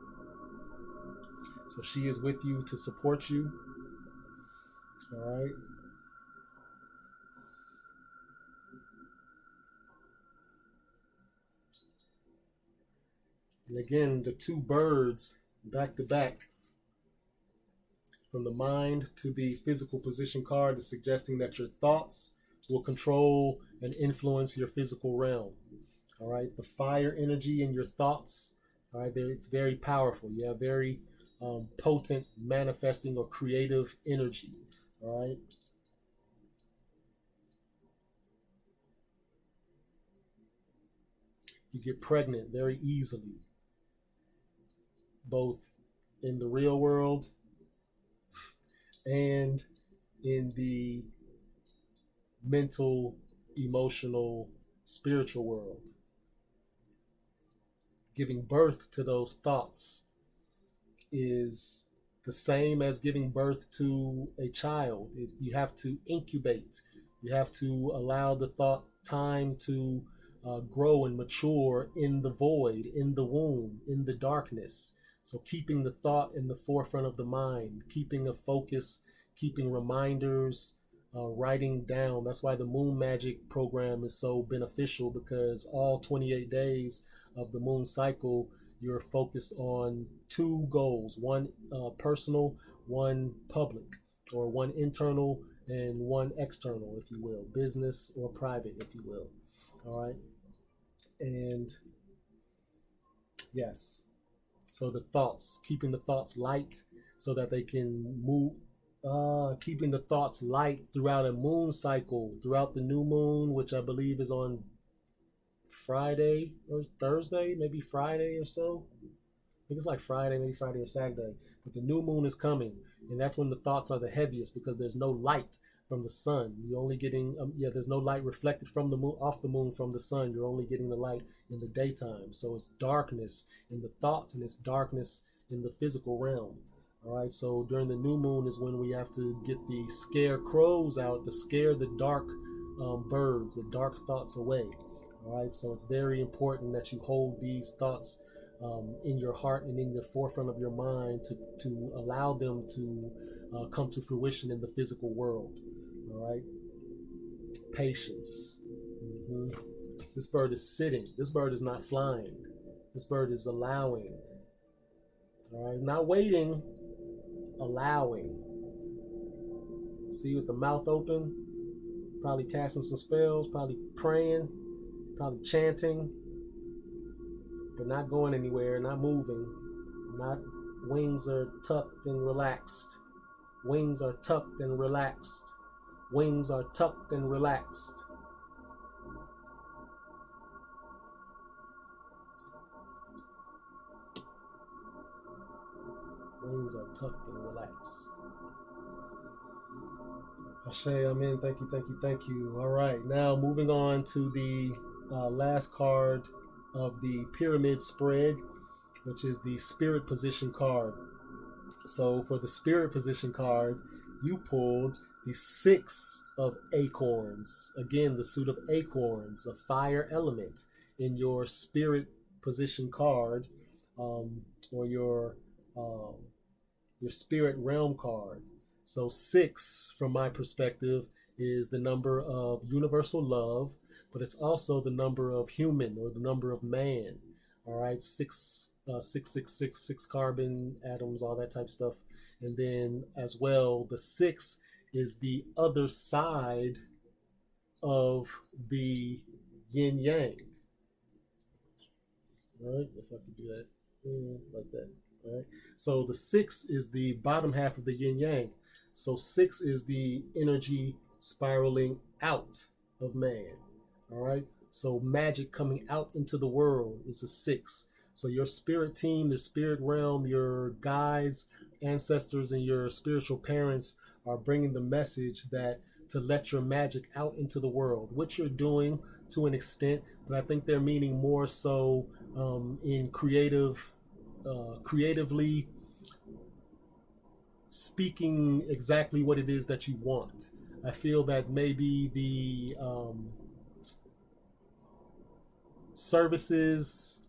So she is with you to support you. All right. And again, the two birds back to back from the mind to the physical position card is suggesting that your thoughts will control and influence your physical realm. All right. The fire energy in your thoughts, all right, it's very powerful. You have very potent manifesting or creative energy. All right. You get pregnant very easily, both in the real world and in the mental, emotional, spiritual world. Giving birth to those thoughts is the same as giving birth to a child. You have to incubate. You have to allow the thought time to grow and mature in the void, in the womb, in the darkness. So keeping the thought in the forefront of the mind, keeping a focus, keeping reminders, writing down. That's why the Moon Magic program is so beneficial, because all 28 days of the moon cycle, you're focused on two goals, one personal, one public, or one internal and one external, if you will, business or private, if you will. All right. And yes, so the thoughts, keeping the thoughts light so that they can move, keeping the thoughts light throughout a moon cycle, throughout the new moon, which I believe is on Friday or Thursday, maybe Friday or so. I think it's like Friday, maybe Friday or Saturday. But the new moon is coming, and that's when the thoughts are the heaviest, because there's no light from the sun. You're only getting, there's no light reflected from the moon, off the moon from the sun. You're only getting the light in the daytime. So it's darkness in the thoughts, and it's darkness in the physical realm. All right, so during the new moon is when we have to get the scarecrows out to scare the dark birds, the dark thoughts away. All right, so it's very important that you hold these thoughts in your heart and in the forefront of your mind to allow them to come to fruition in the physical world. All right, patience. This bird is sitting. This bird is not flying. This bird is allowing. All right, not waiting, allowing. See, with the mouth open, probably casting some spells, probably praying, probably chanting, but not going anywhere, not moving, not wings are tucked and relaxed. Wings are tucked and relaxed. Wings are tucked and relaxed. Wings are tucked and relaxed. Ashe, amen. Thank you, thank you, thank you. All right, now moving on to the last card of the pyramid spread, which is the spirit position card. So for the spirit position card, you pulled the 6 of acorns. Again, the suit of acorns, a fire element in your spirit position card, or your spirit realm card. So 6, from my perspective, is the number of universal love, but it's also the number of human, or the number of man. All right, 6 carbon atoms, all that type of stuff. And then as well, the 6 is the other side of the yin yang. All right, if I could do that like that. All right, so the 6 is the bottom half of the yin yang. So 6 is the energy spiraling out of man. All right, so magic coming out into the world is a 6. So your spirit team, the spirit realm, your guides, ancestors, and your spiritual parents are bringing the message that to let your magic out into the world, which you're doing to an extent, but I think they're meaning more so in creatively speaking exactly what it is that you want. I feel that maybe the services,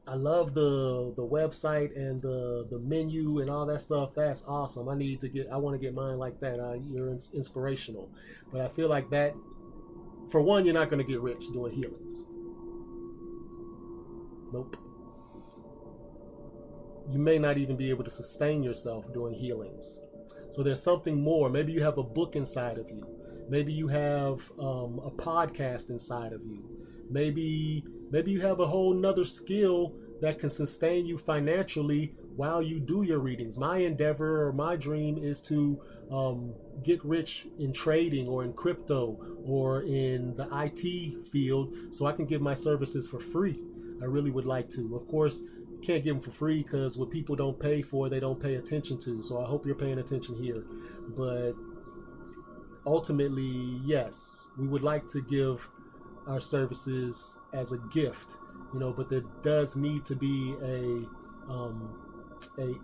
I love the website and the menu and all that stuff. That's awesome. I want to get mine like that. You're inspirational, but I feel like that, for one, you're not going to get rich doing healings. Nope. You may not even be able to sustain yourself doing healings. So there's something more. Maybe you have a book inside of you. Maybe you have a podcast inside of you. Maybe you have a whole nother skill that can sustain you financially while you do your readings. My endeavor, or my dream, is to get rich in trading or in crypto or in the IT field, so I can give my services for free. I really would like to. Of course, can't give them for free, because what people don't pay for, they don't pay attention to. So I hope you're paying attention here. But ultimately, yes, we would like to give our services as a gift, but there does need to be a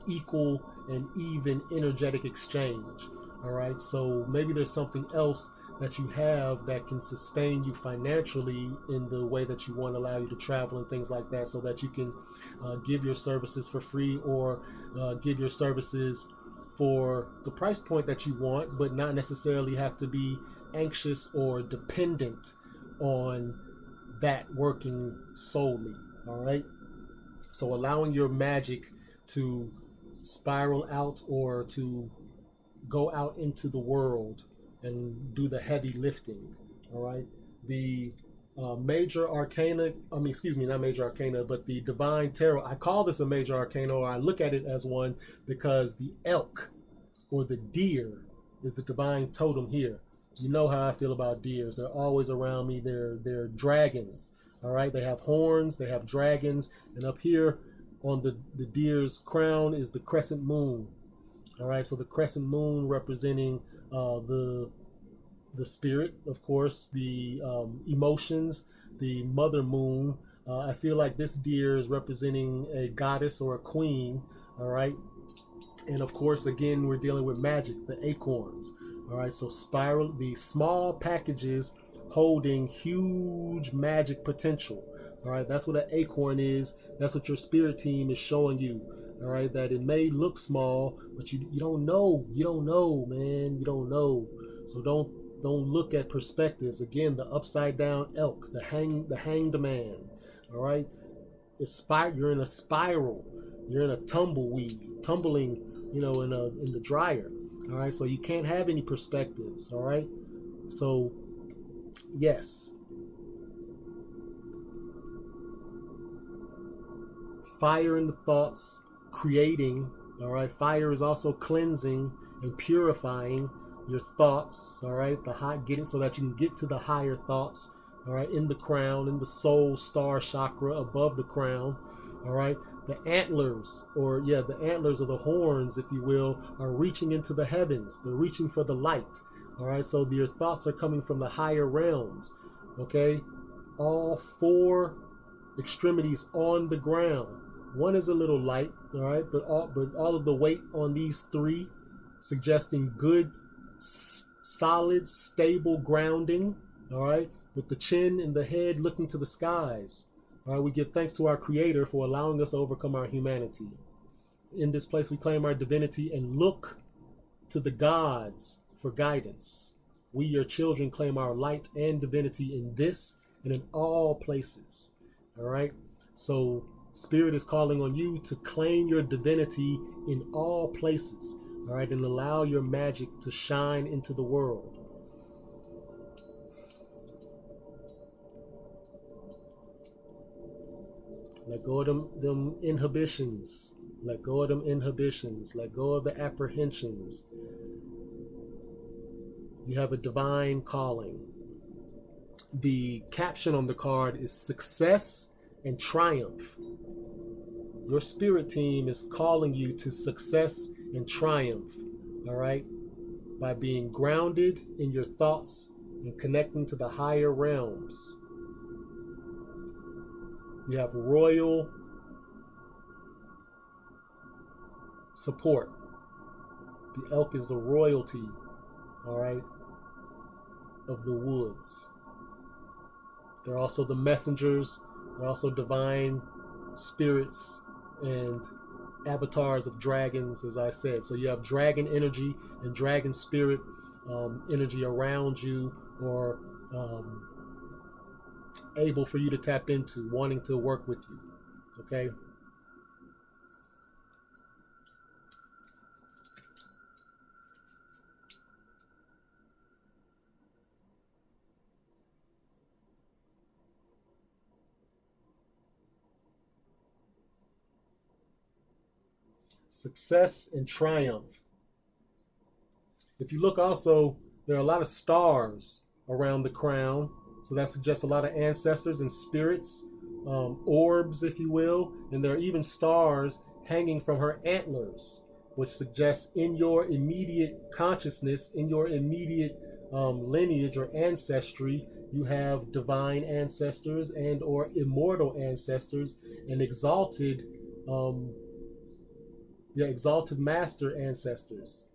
equal and even energetic exchange. All right, so maybe there's something else that you have that can sustain you financially in the way that you want to, allow you to travel and things like that, so that you can give your services for free, or give your services for the price point that you want, but not necessarily have to be anxious or dependent on that working solely. All right, so allowing your magic to spiral out, or to go out into the world and do the heavy lifting. All right, the major arcana, not major arcana, but the divine tarot. I call this a major arcana, or I look at it as one, because the elk, or the deer, is the divine totem here. You know how I feel about deers. They're always around me. They're dragons. All right, they have horns, they have dragons, and up here on the deer's crown is the crescent moon. All right, so the crescent moon representing the spirit, of course, the emotions, the mother moon. I feel like this deer is representing a goddess or a queen. All right, and of course, again, we're dealing with magic, the acorns. All right, so spiral, the small packages holding huge magic potential. All right, that's what an acorn is. That's what your spirit team is showing you. All right, that it may look small, but you don't know. You don't know, man. You don't know. So don't look at perspectives. Again, the upside down elk, the hanged man. All right, you're in a spiral. You're in a tumbleweed, tumbling, in the dryer. All right, so you can't have any perspectives. All right, so yes, fire in the thoughts, creating. All right, fire is also cleansing and purifying your thoughts. All right, getting so that you can get to the higher thoughts. All right, in the crown, in the soul star chakra above the crown. All right, The antlers, or yeah, the antlers or the horns, if you will, are reaching into the heavens. They're reaching for the light. All right, so your thoughts are coming from the higher realms. Okay, all four extremities on the ground. One is a little light, all right, but all of the weight on these three, suggesting good, solid, stable grounding. All right, with the chin and the head looking to the skies. All right, we give thanks to our Creator for allowing us to overcome our humanity. In this place, we claim our divinity and look to the gods for guidance. We, your children, claim our light and divinity in this and in all places. All right, so Spirit is calling on you to claim your divinity in all places. All right, and allow your magic to shine into the world. Let go of them inhibitions. Let go of them inhibitions. Let go of the apprehensions. You have a divine calling. The caption on the card is success and triumph. Your spirit team is calling you to success and triumph, all right? By being grounded in your thoughts and connecting to the higher realms. You have royal support. The elk is the royalty, all right, of the woods. They're also the messengers. They're also divine spirits and avatars of dragons, as I said. So you have dragon energy and dragon spirit energy around you, or able for you to tap into, wanting to work with you. Okay? Success and triumph. If you look also, there are a lot of stars around the crown. So that suggests a lot of ancestors and spirits, orbs, if you will. And there are even stars hanging from her antlers, which suggests in your immediate consciousness, in your immediate lineage or ancestry, you have divine ancestors and or immortal ancestors and exalted exalted master ancestors.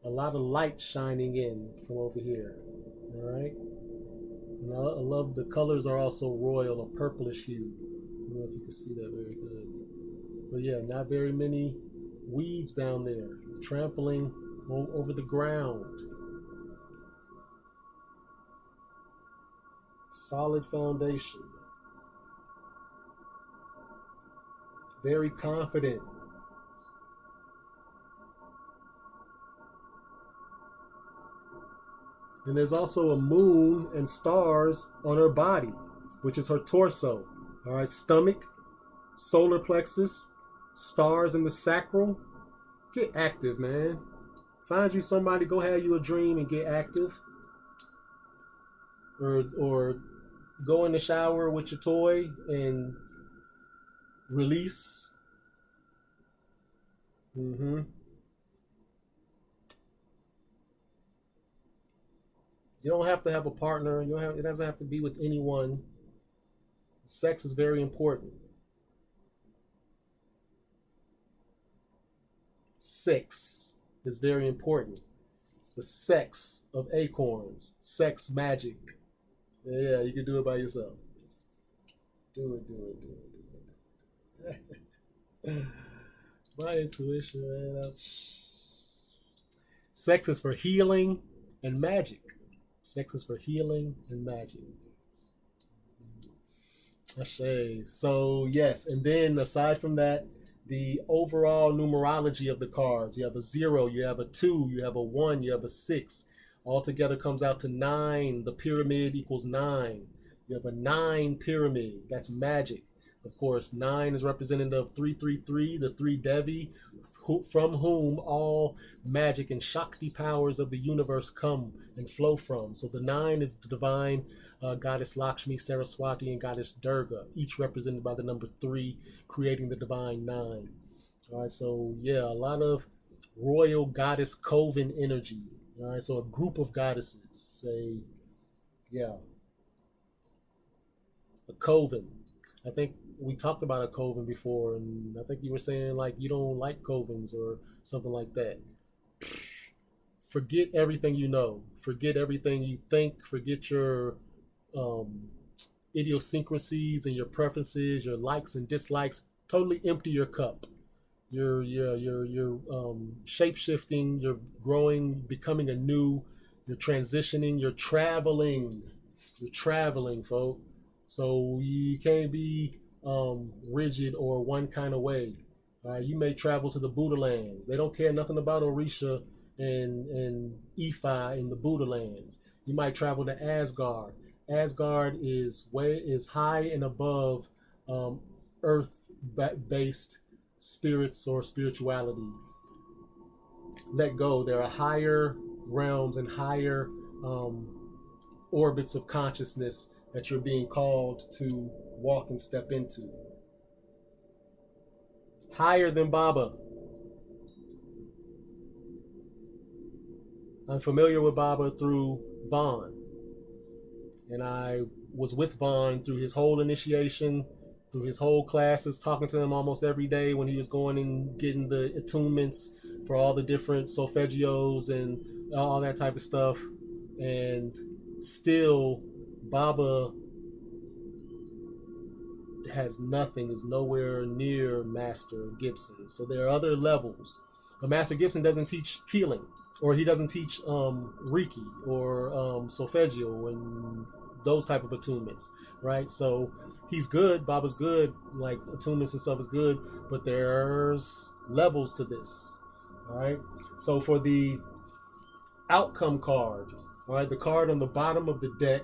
A lot of light shining in from over here. All right. And I love the colors are also royal, a purplish hue. I don't know if you can see that very good. But yeah, not very many weeds down there, trampling over the ground. Solid foundation. Very confident. And there's also a moon and stars on her body, which is her torso. All right, stomach, solar plexus, stars in the sacral. Get active, man. Find you somebody, go have you a dream and get active. Or go in the shower with your toy and release. You don't have to have a partner. It doesn't have to be with anyone. Sex is very important. Sex is very important. The sex of acorns. Sex magic. Yeah, you can do it by yourself. Do it. My intuition, man. Sex is for healing and magic. Sex is for healing and magic. So yes, and then aside from that, the overall numerology of the cards. You have a 0, you have a 2, you have a 1, you have a 6. Altogether comes out to 9. The pyramid equals 9. You have a 9 pyramid. That's magic. Of course, 9 is representative of 333, the 3 Devi, from whom all magic and Shakti powers of the universe come and flow from. So the 9 is the divine goddess Lakshmi, Saraswati, and goddess Durga, each represented by the number 3, creating the divine 9. All right, so yeah, a lot of royal goddess coven energy. All right, so a group of goddesses, say, yeah, a coven. I think we talked about a coven before, and I think you were saying like you don't like covens or something like that. Forget everything you know. Forget everything you think. Forget your um, idiosyncrasies and your preferences, your likes and dislikes. Totally empty your cup. You're shape shifting. You're growing, becoming anew. You're transitioning. You're traveling. You're traveling, folks. So you can't be rigid or one kind of way. You may travel to the Buddha lands. They don't care nothing about Orisha and Ifa in the Buddha lands. You might travel to Asgard. Asgard is high and above earth based spirits or spirituality. Let go. There are higher realms and higher orbits of consciousness that you're being called to walk and step into. Higher than Baba. I'm familiar with Baba through Vaughn. And I was with Vaughn through his whole initiation, through his whole classes, talking to him almost every day when he was going and getting the attunements for all the different solfeggios and all that type of stuff. And still, Baba has nothing, is nowhere near Master Gibson. So there are other levels. But Master Gibson doesn't teach healing, or he doesn't teach Reiki or solfeggio and those type of attunements, right? So he's good, Baba's good, like attunements and stuff is good, but there's levels to this, all right? So for the outcome card, all right, the card on the bottom of the deck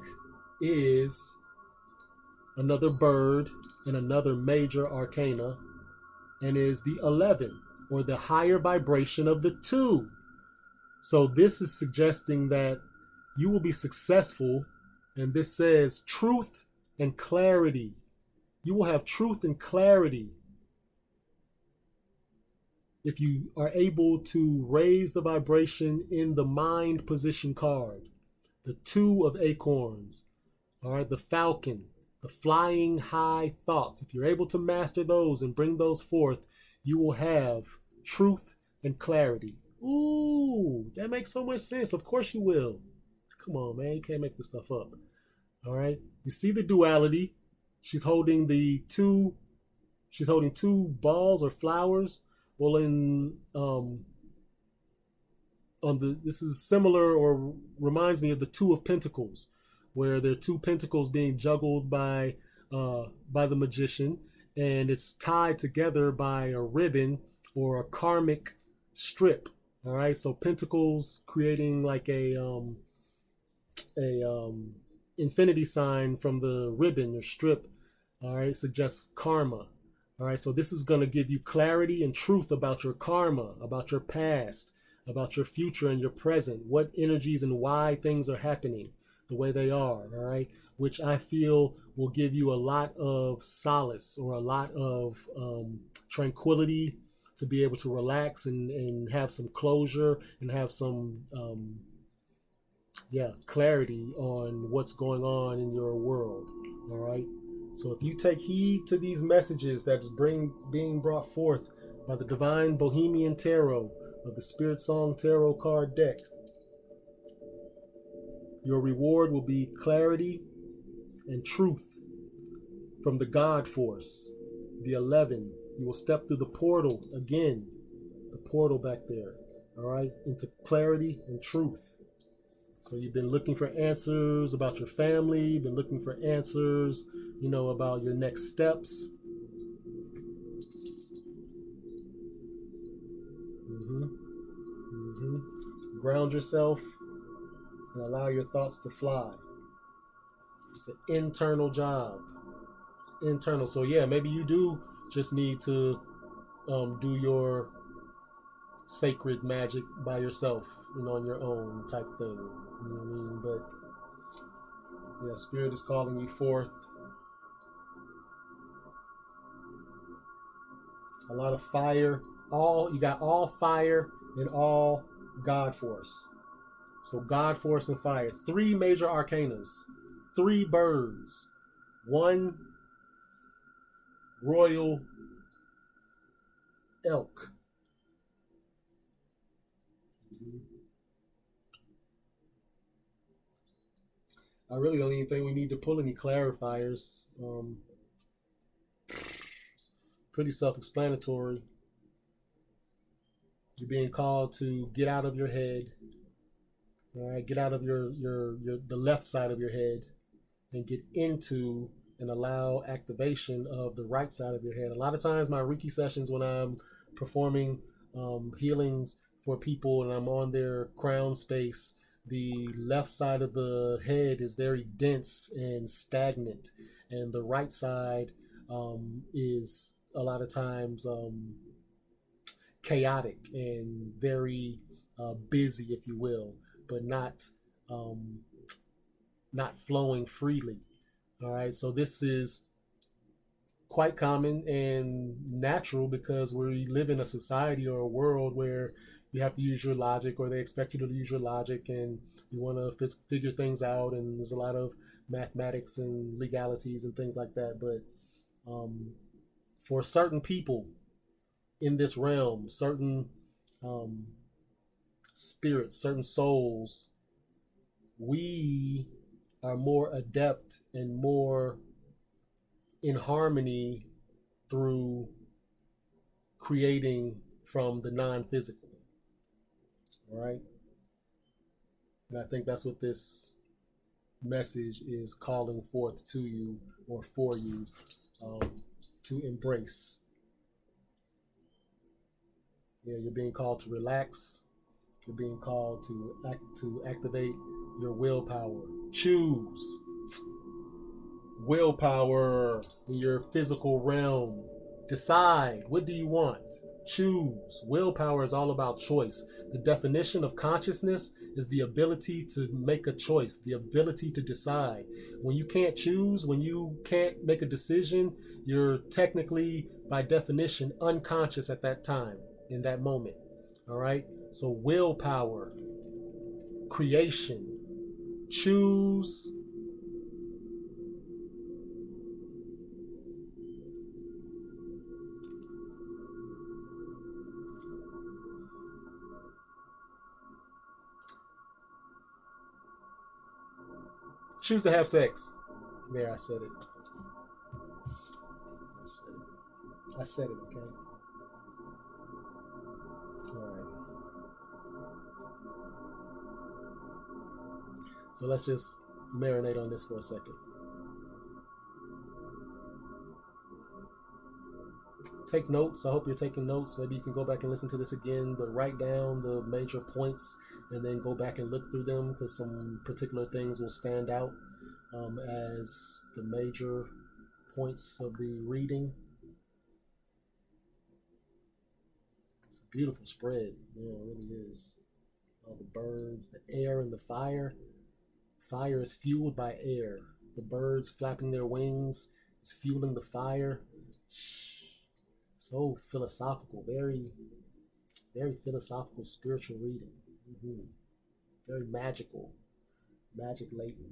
is another bird and another major arcana, and is the 11, or the higher vibration of the 2. So this is suggesting that you will be successful, and this says truth and clarity. You will have truth and clarity if you are able to raise the vibration in the mind position card. The 2 of acorns, all right, the falcon, the flying high thoughts. If you're able to master those and bring those forth, you will have truth and clarity. Ooh, that makes so much sense. Of course you will. Come on, man. You can't make this stuff up. All right. You see the duality. She's holding two balls or flowers. Well, this is similar or reminds me of the 2 of Pentacles, where there are 2 pentacles being juggled by the magician, and it's tied together by a ribbon or a karmic strip. All right, so pentacles creating like a infinity sign from the ribbon or strip. All right, suggests karma. All right, so this is going to give you clarity and truth about your karma, about your past, about your future and your present, what energies and why things are happening the way they are, all right, which I feel will give you a lot of solace or a lot of tranquility to be able to relax and have some closure and have some clarity on what's going on in your world, all right? So if you take heed to these messages that's being brought forth by the Divine Bohemian Tarot of the Spirit Song Tarot card deck, your reward will be clarity and truth from the God Force. The 11, you will step through the portal again, the portal back there, all right, into clarity and truth. So you've been looking for answers about your family, you've been looking for answers, about your next steps. Ground yourself and allow your thoughts to fly. It's an internal job. It's internal. So yeah, maybe you do just need to do your sacred magic by yourself, on your own type thing. You know what I mean? But yeah, spirit is calling you forth. A lot of fire. You got all fire and all God force. So God force and fire. 3 major arcanas. 3 birds. 1 royal elk. I really don't even think we need to pull any clarifiers. Pretty self-explanatory. You're being called to get out of your head. All right, get out of your the left side of your head and get into and allow activation of the right side of your head. A lot of times, my Reiki sessions, when I'm performing healings for people and I'm on their crown space, the left side of the head is very dense and stagnant, and the right side is a lot of times chaotic and very busy, if you will, but not flowing freely. All right, so this is quite common and natural because we live in a society or a world where you have to use your logic, or they expect you to use your logic, and you want to figure things out, and there's a lot of mathematics and legalities and things like that. But for certain people in this realm, certain spirits, certain souls, we are more adept and more in harmony through creating from the non-physical. All right. And I think that's what this message is calling forth to you, or for you, to embrace. Yeah, you're being called to relax. You're being called to activate your willpower. Choose willpower in your physical realm. Decide, what do you want? Choose. Willpower is all about choice. The definition of consciousness is the ability to make a choice, the ability to decide. When you can't choose, when you can't make a decision, you're technically, by definition, unconscious at that time, in that moment. All right? So willpower, creation, choose. Choose to have sex. There, I said it. I said it, okay? All right. So let's just marinate on this for a second. Take notes. I hope you're taking notes. Maybe you can go back and listen to this again, but write down the major points and then go back and look through them, because some particular things will stand out as the major points of the reading. It's a beautiful spread. Yeah, it really is. All the birds, the air, and the fire. Fire is fueled by air. The birds flapping their wings is fueling the fire. So philosophical, very, very philosophical, spiritual reading. Mm-hmm. Very magical, magic latent.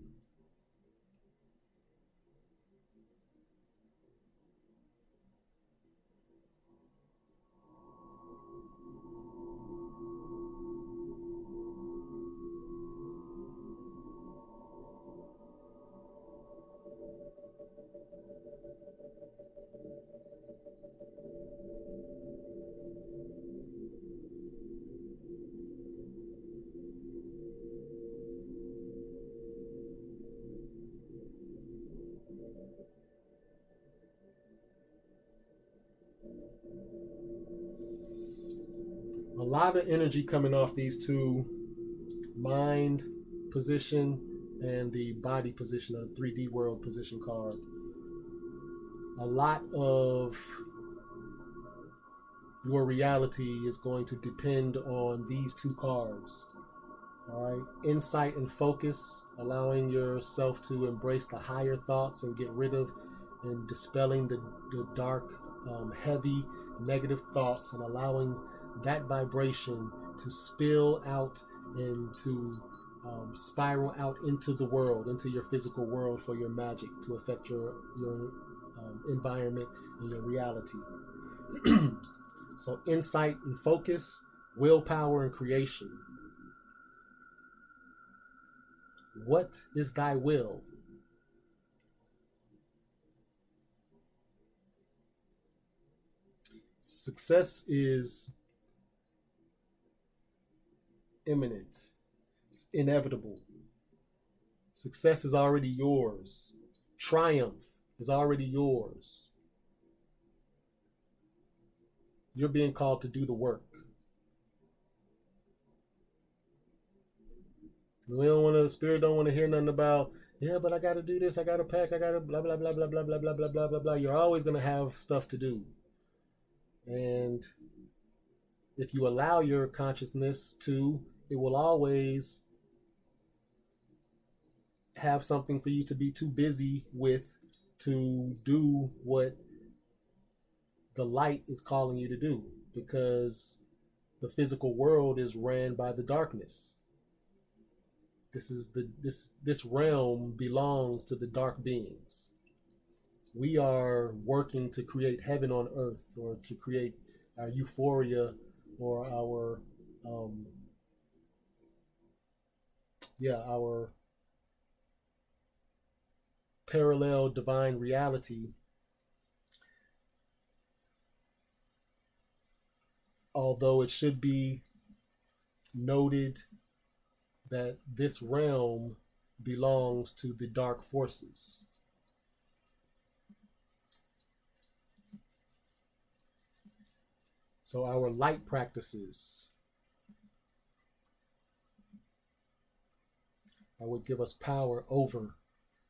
A lot of energy coming off these two, mind position and the body position, of the 3D world position card. a lot of your reality is going to depend on these two cards. All right, insight and focus, allowing yourself to embrace the higher thoughts and get rid of and dispelling the dark, heavy, negative thoughts, and allowing that vibration to spill out and to spiral out into the world, into your physical world for your magic to affect your environment and your reality. So insight and focus, willpower and creation. What is thy will? Success is imminent. It's inevitable. Success is already yours. Triumph is already yours. You're being called to do the work. Spirit don't want to hear nothing about, yeah, but I got to do this, I got to pack, I got to blah, blah, blah, blah, blah, blah, blah, blah, blah, blah, blah. You're always going to have stuff to do. And if you allow your consciousness to, it will always have something for you to be too busy with to do what the light is calling you to do, because the physical world is ran by the darkness. This realm belongs to the dark beings. We are working to create heaven on earth, or to create our euphoria, or our parallel divine reality. Although it should be noted that this realm belongs to the dark forces. So our light practices would give us power over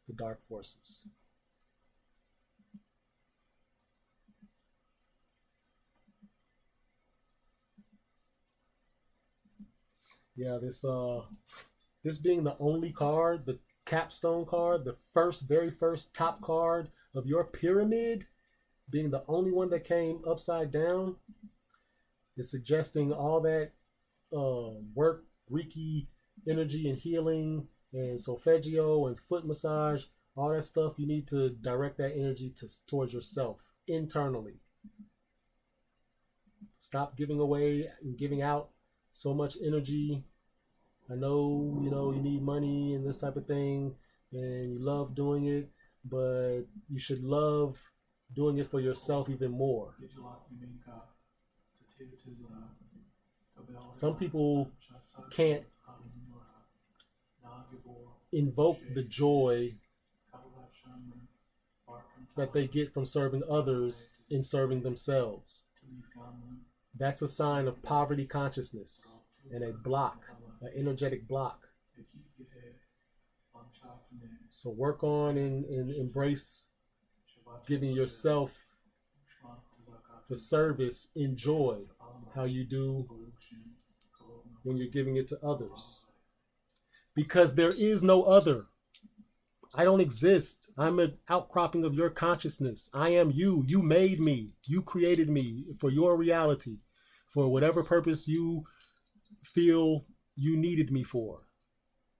the dark forces. Yeah, this being the only card, the capstone card, the very first top card of your pyramid, being the only one that came upside down, is suggesting all that work, Reiki, energy and healing, and solfeggio and foot massage, all that stuff. You need to direct that energy towards yourself internally. Stop giving away and giving out so much energy. I know, you need money and this type of thing, and you love doing it, but you should love doing it for yourself even more. Some people can't invoke the joy that they get from serving others in serving themselves. That's a sign of poverty consciousness and a block, an energetic block. So work on and embrace giving yourself the service in joy, how you do when you're giving it to others. Because there is no other. I don't exist. I'm an outcropping of your consciousness. I am you. You made me. You created me for your reality, for whatever purpose you feel you needed me for.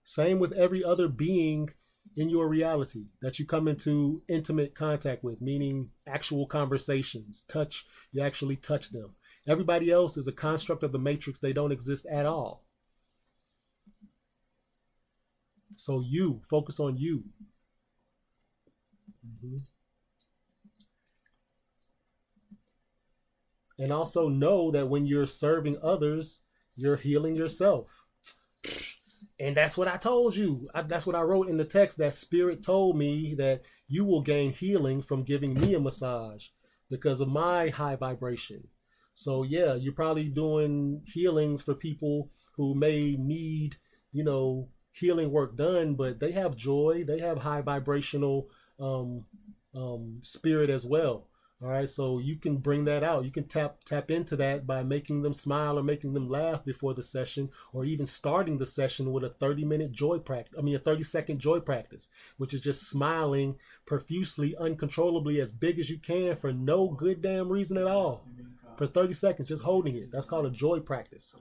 Same with every other being in your reality that you come into intimate contact with, meaning actual conversations, touch, you actually touch them. Everybody else is a construct of the matrix. They don't exist at all. So you, focus on you. Mm-hmm. And also know that when you're serving others, you're healing yourself. And that's what I told you. That's what I wrote in the text, that Spirit told me that you will gain healing from giving me a massage because of my high vibration. So yeah, you're probably doing healings for people who may need, healing work done, but they have joy. They have high vibrational spirit as well. All right, so you can bring that out. You can tap into that by making them smile or making them laugh before the session, or even starting the session with a 30-minute joy practice. I mean, a 30-second joy practice, which is just smiling profusely, uncontrollably, as big as you can for no good damn reason at all. For 30 seconds, just holding it. That's called a joy practice.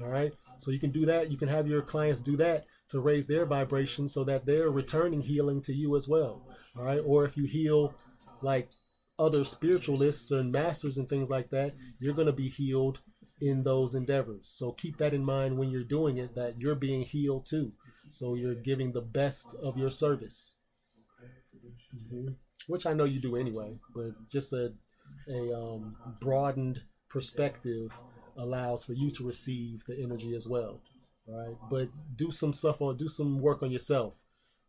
All right, so you can do that. You can have your clients do that to raise their vibration so that they're returning healing to you as well. All right, or if you heal like other spiritualists and masters and things like that, you're going to be healed in those endeavors. So keep that in mind when you're doing it, that you're being healed too. So you're giving the best of your service. Mm-hmm. Which I know you do anyway, but just a broadened perspective allows for you to receive the energy as well. Right? But do some work on yourself.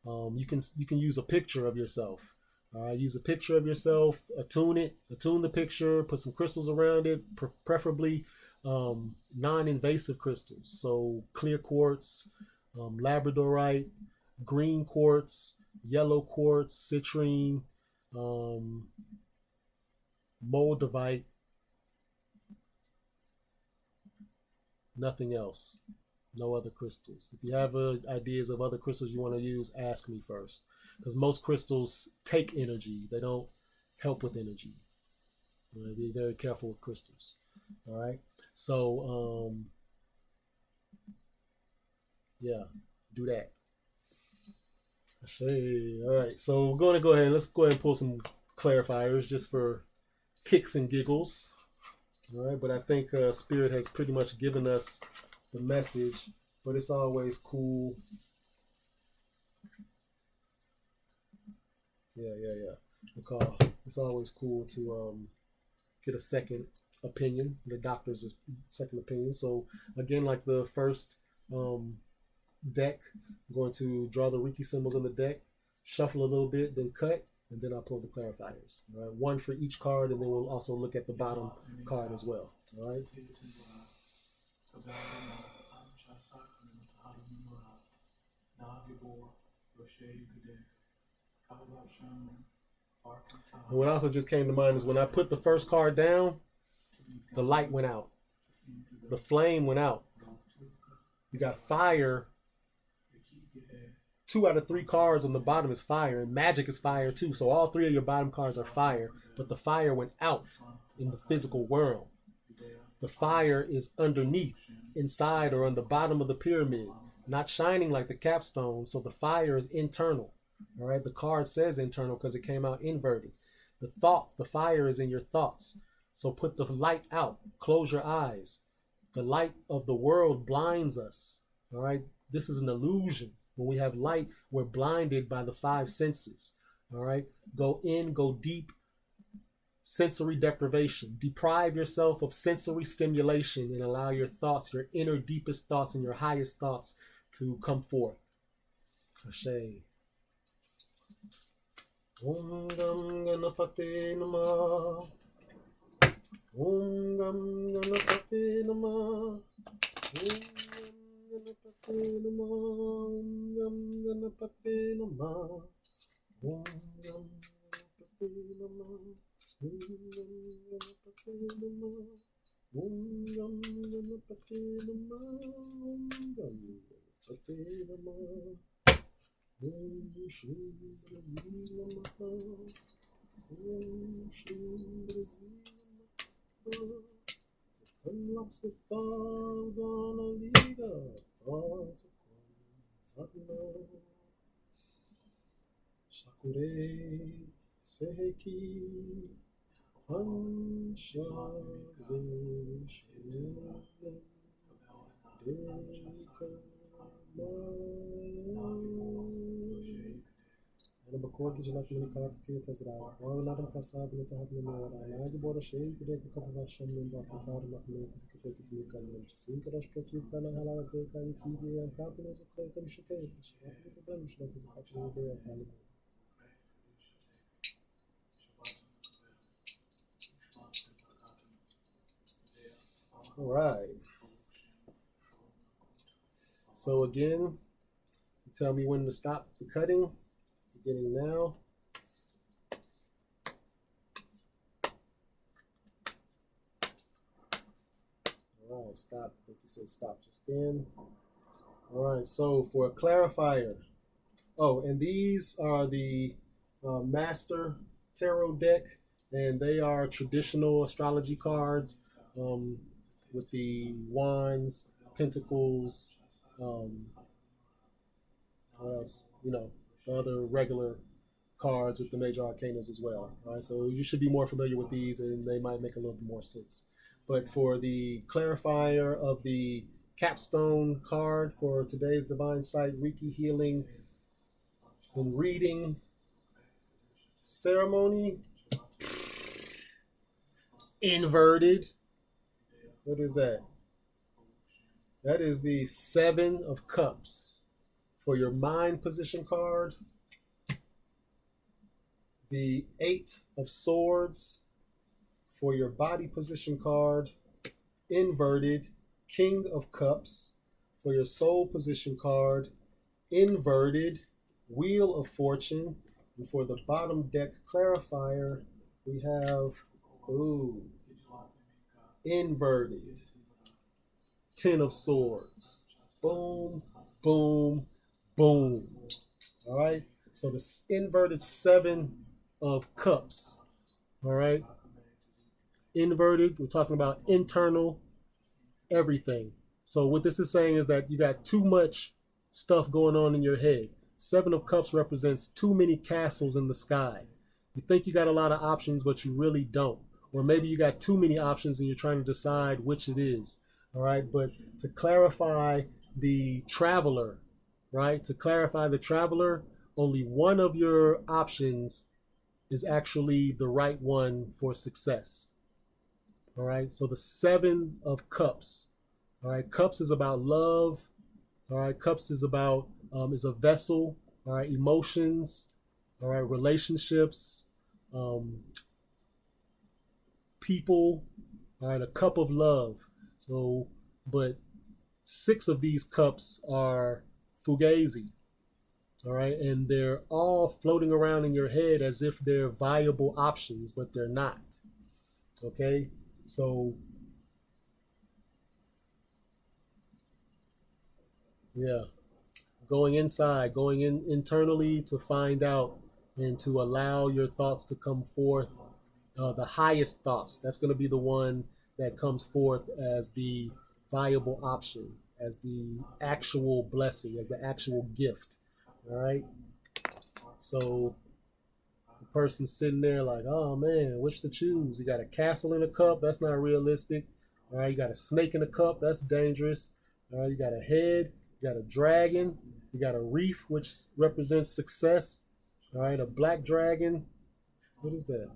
You can use a picture of yourself. Use a picture of yourself, attune the picture, put some crystals around it, preferably non-invasive crystals. So clear quartz, labradorite, green quartz, yellow quartz, citrine, moldavite, nothing else. No other crystals. If you have ideas of other crystals you want to use, ask me first. Because most crystals take energy. They don't help with energy. Be very careful with crystals. All right. So, yeah, do that. All right. So we're going to go ahead and let's go ahead and pull some clarifiers just for kicks and giggles. All right. But I think Spirit has pretty much given us the message, but it's always cool. Yeah. It's always cool to get a second opinion, the doctor's second opinion. So again, like the first deck, I'm going to draw the Reiki symbols in the deck, shuffle a little bit, then cut, and then I'll pull the clarifiers. All right, one for each card, and then we'll also look at the bottom card as well. All right. And what also just came to mind is when I put the first card down, the light went out. The flame went out. You got fire. 2 out of 3 cards on the bottom is fire, and magic is fire too. So all 3 of your bottom cards are fire, but the fire went out in the physical world. The fire is underneath, inside, or on the bottom of the pyramid, not shining like the capstone. So the fire is internal. All right, the card says internal because it came out inverted. The fire is in your thoughts. So put the light out. Close your eyes. The light of the world blinds us. All right, this is an illusion. When we have light, we're blinded by the 5 senses. All right, go in, go deep. Sensory deprivation. Deprive yourself of sensory stimulation and allow your thoughts, your inner deepest thoughts and your highest thoughts to come forth. Ashe. Om Gam Ganapate Namah. Om Gam Ganapate Namah. Om Ganapate Namah. Om Gam Ganapate Namah. Om Gam Ganapate Namah. Om Ganapate Namah. Om Ganapate Namah. Om Ganapate Namah. Om Shri Brazil Namaha. Om Shri Brazil Namaha. Unlocks the fog on a leader. Thoughts of Sadhana. Shakure Seheki. Hansha Zeshya. Deka. Ana bakor que gelata no caso tinha tesrado. Ou nada no passado não tá havendo nada. Nada bora cheio que deve ficar baixando no batutado na comenta se que tem que me caminhar de sim que nós produtos para na halala ter que aqui é papo nessa coisa que me chatei. Já tem problema nos datas a parte do ideia tá ali. All right. So again, you tell me when to stop the cutting. Beginning now. stop. I think you said stop just then. All right, so for a clarifier. Oh, and these are the Master Tarot deck, and they are traditional astrology cards with the wands, pentacles, what else? The other regular cards with the major arcanas as well. All right, so you should be more familiar with these, and they might make a little bit more sense. But for the clarifier of the capstone card for today's Divine Seyet Reiki Healing and Reading ceremony, inverted. What is that? That is the Seven of Cups for your mind position card. The Eight of Swords for your body position card. Inverted. King of Cups for your soul position card. Inverted. Wheel of Fortune. And for the bottom deck clarifier, we have inverted. Ten of Swords. Boom, boom, boom. All right. So the inverted Seven of Cups. All right. Inverted, we're talking about internal everything. So what this is saying is that you got too much stuff going on in your head. Seven of Cups represents too many castles in the sky. You think you got a lot of options, but you really don't. Or maybe you got too many options and you're trying to decide which it is. All right. But to clarify the traveler, right? To clarify the traveler, only one of your options is actually the right one for success. All right. So the Seven of Cups. All right. Cups is about love. All right. Cups is about is a vessel. All right. Emotions. All right. Relationships. People. All right. A cup of love. So, but 6 of these cups are fugazi. All right. And they're all floating around in your head as if they're viable options, but they're not. Okay. So, yeah, going inside, going in internally to find out and to allow your thoughts to come forth, the highest thoughts. That's going to be the one that comes forth as the viable option, as the actual blessing, as the actual gift. All right. So the person's sitting there like, oh man, which to choose? You got a castle in a cup. That's not realistic. All right. You got a snake in a cup. That's dangerous. All right. You got a head. You got a dragon. You got a reef, which represents success. All right. A black dragon. What is that?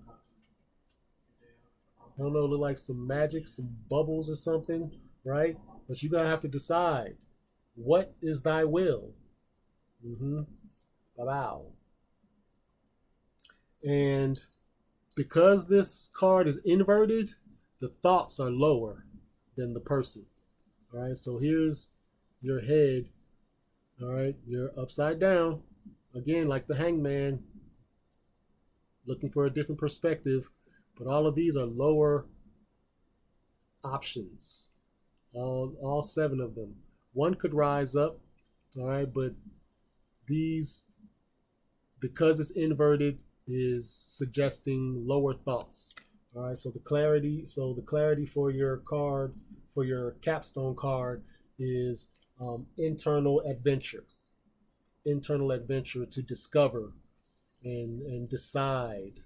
I don't know. Look like some magic, some bubbles or something. Right. But you're going to have to decide, what is thy will? Wow. And because this card is inverted, the thoughts are lower than the person. All right. So here's your head. All right. You're upside down. Again, like the hangman, looking for a different perspective. But all of these are lower options. All 7 of them. One could rise up. All right. But these, because it's inverted, is suggesting lower thoughts. All right. So the clarity for your card, for your capstone card, is internal adventure. Internal adventure to discover and decide,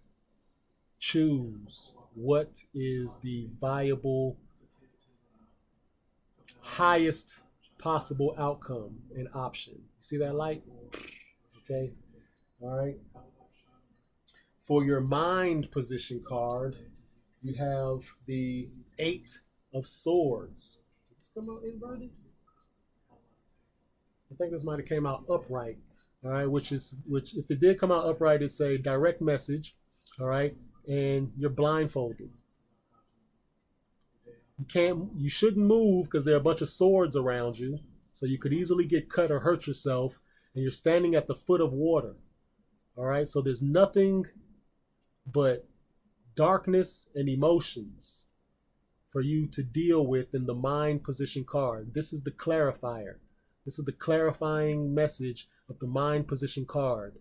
choose what is the viable, highest possible outcome and option. You see that light? Okay. All right. For your mind position card, you have the 8 of Swords. Did this come out inverted? I think this might have came out upright. All right, which if it did come out upright, it's a direct message. All right, and you're blindfolded. You shouldn't move because there are a bunch of swords around you, so you could easily get cut or hurt yourself. And you're standing at the foot of water. All right, so there's nothing but darkness and emotions for you to deal with in the mind position card. This is the clarifier. This is the clarifying message of the mind position card.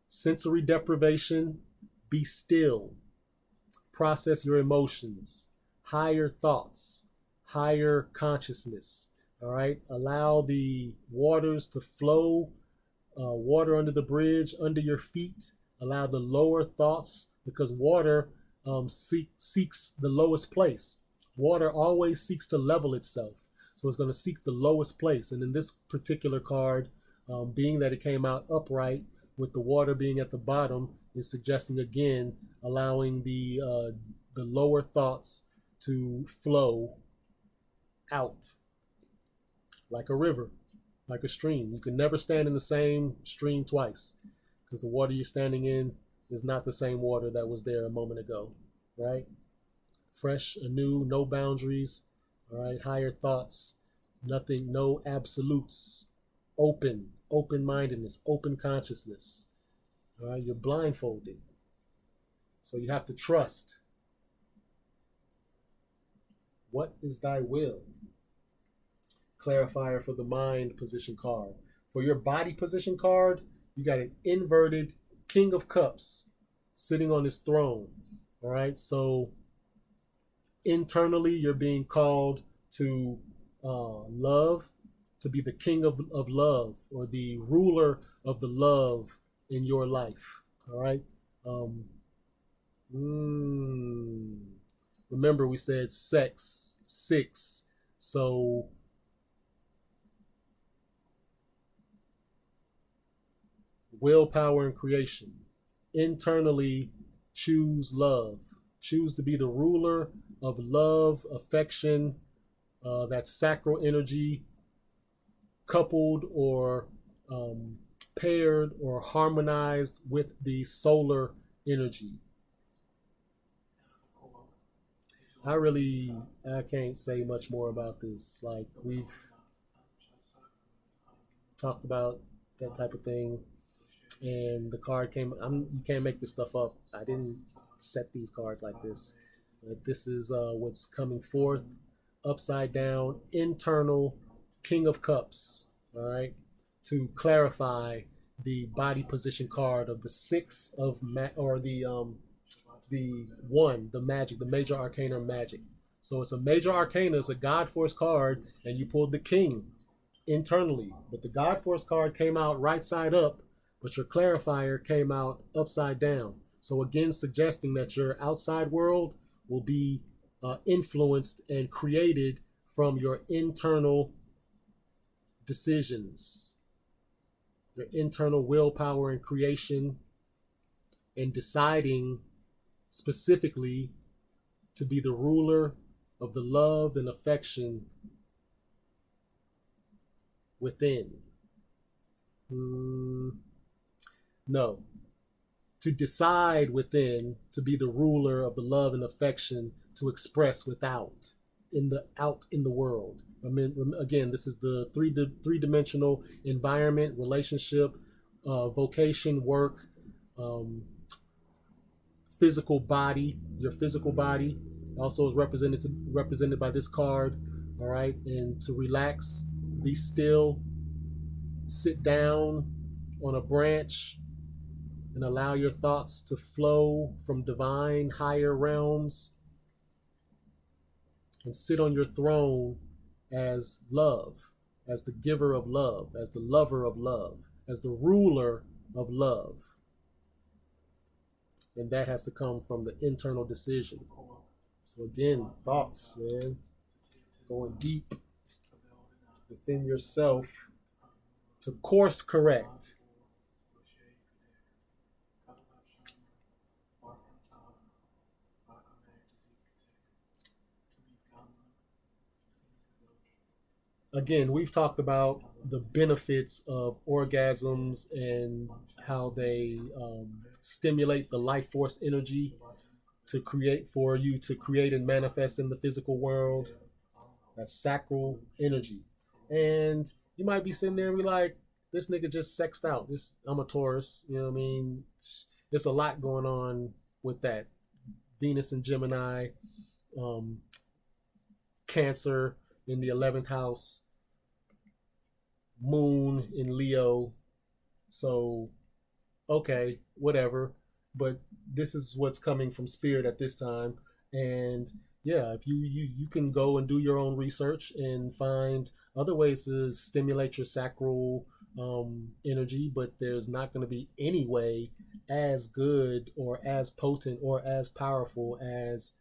Sensory deprivation, be still. Process your emotions, higher thoughts, higher consciousness. All right. Allow the waters to flow, water under the bridge, under your feet. Allow the lower thoughts, because water seeks the lowest place. Water always seeks to level itself. So it's going to seek the lowest place. And in this particular card, being that it came out upright with the water being at the bottom, is suggesting again, allowing the lower thoughts to flow out like a river, like a stream. You can never stand in the same stream twice, because the water you're standing in is not the same water that was there a moment ago, right? Fresh, anew, no boundaries, all right? Higher thoughts, nothing, no absolutes, open-mindedness, open consciousness, all right? You're blindfolded, so you have to trust. What is thy will? Clarifier for the mind position card. For your body position card, you got an inverted King of Cups sitting on his throne. All right. So internally, you're being called to love, to be the king of love, or the ruler of the love in your life. All right. Remember, we said sex, 6. So willpower and creation. Internally, choose love. Choose to be the ruler of love, affection, that sacral energy, coupled or paired or harmonized with the solar energy. I can't say much more about this. Like, we've talked about that type of thing, and the card came. You can't make this stuff up. I didn't set these cards like this. But this is what's coming forth. Upside down, internal King of Cups. All right, to clarify the body position card of the 6 of the magic, the major arcana of magic. So it's a major arcana, it's a God Force card, and you pulled the king internally. But the God Force card came out right side up, but your clarifier came out upside down. So again, suggesting that your outside world will be influenced and created from your internal decisions, your internal willpower and creation, and deciding specifically to be the ruler of the love and affection within. No. To decide within to be the ruler of the love and affection to express without, out in the world. I mean, again, this is the three-dimensional environment, relationship, vocation, work, physical body. Your physical body also is represented by this card. All right, and to relax, be still, sit down on a branch, and allow your thoughts to flow from divine higher realms, and sit on your throne as love, as the giver of love, as the lover of love, as the ruler of love. And that has to come from the internal decision. So again, thoughts, man, going deep within yourself to course correct. Again, we've talked about the benefits of orgasms and how they stimulate the life force energy to create for you to create and manifest in the physical world. That's sacral energy. And you might be sitting there and be like, this nigga just sexed out. I'm a Taurus, you know what I mean? There's a lot going on with that. Venus and Gemini, Cancer in the 11th house, Moon in Leo. So, okay, whatever. But this is what's coming from spirit at this time. And yeah, if you can go and do your own research and find other ways to stimulate your sacral energy, but there's not going to be any way as good or as potent or as powerful as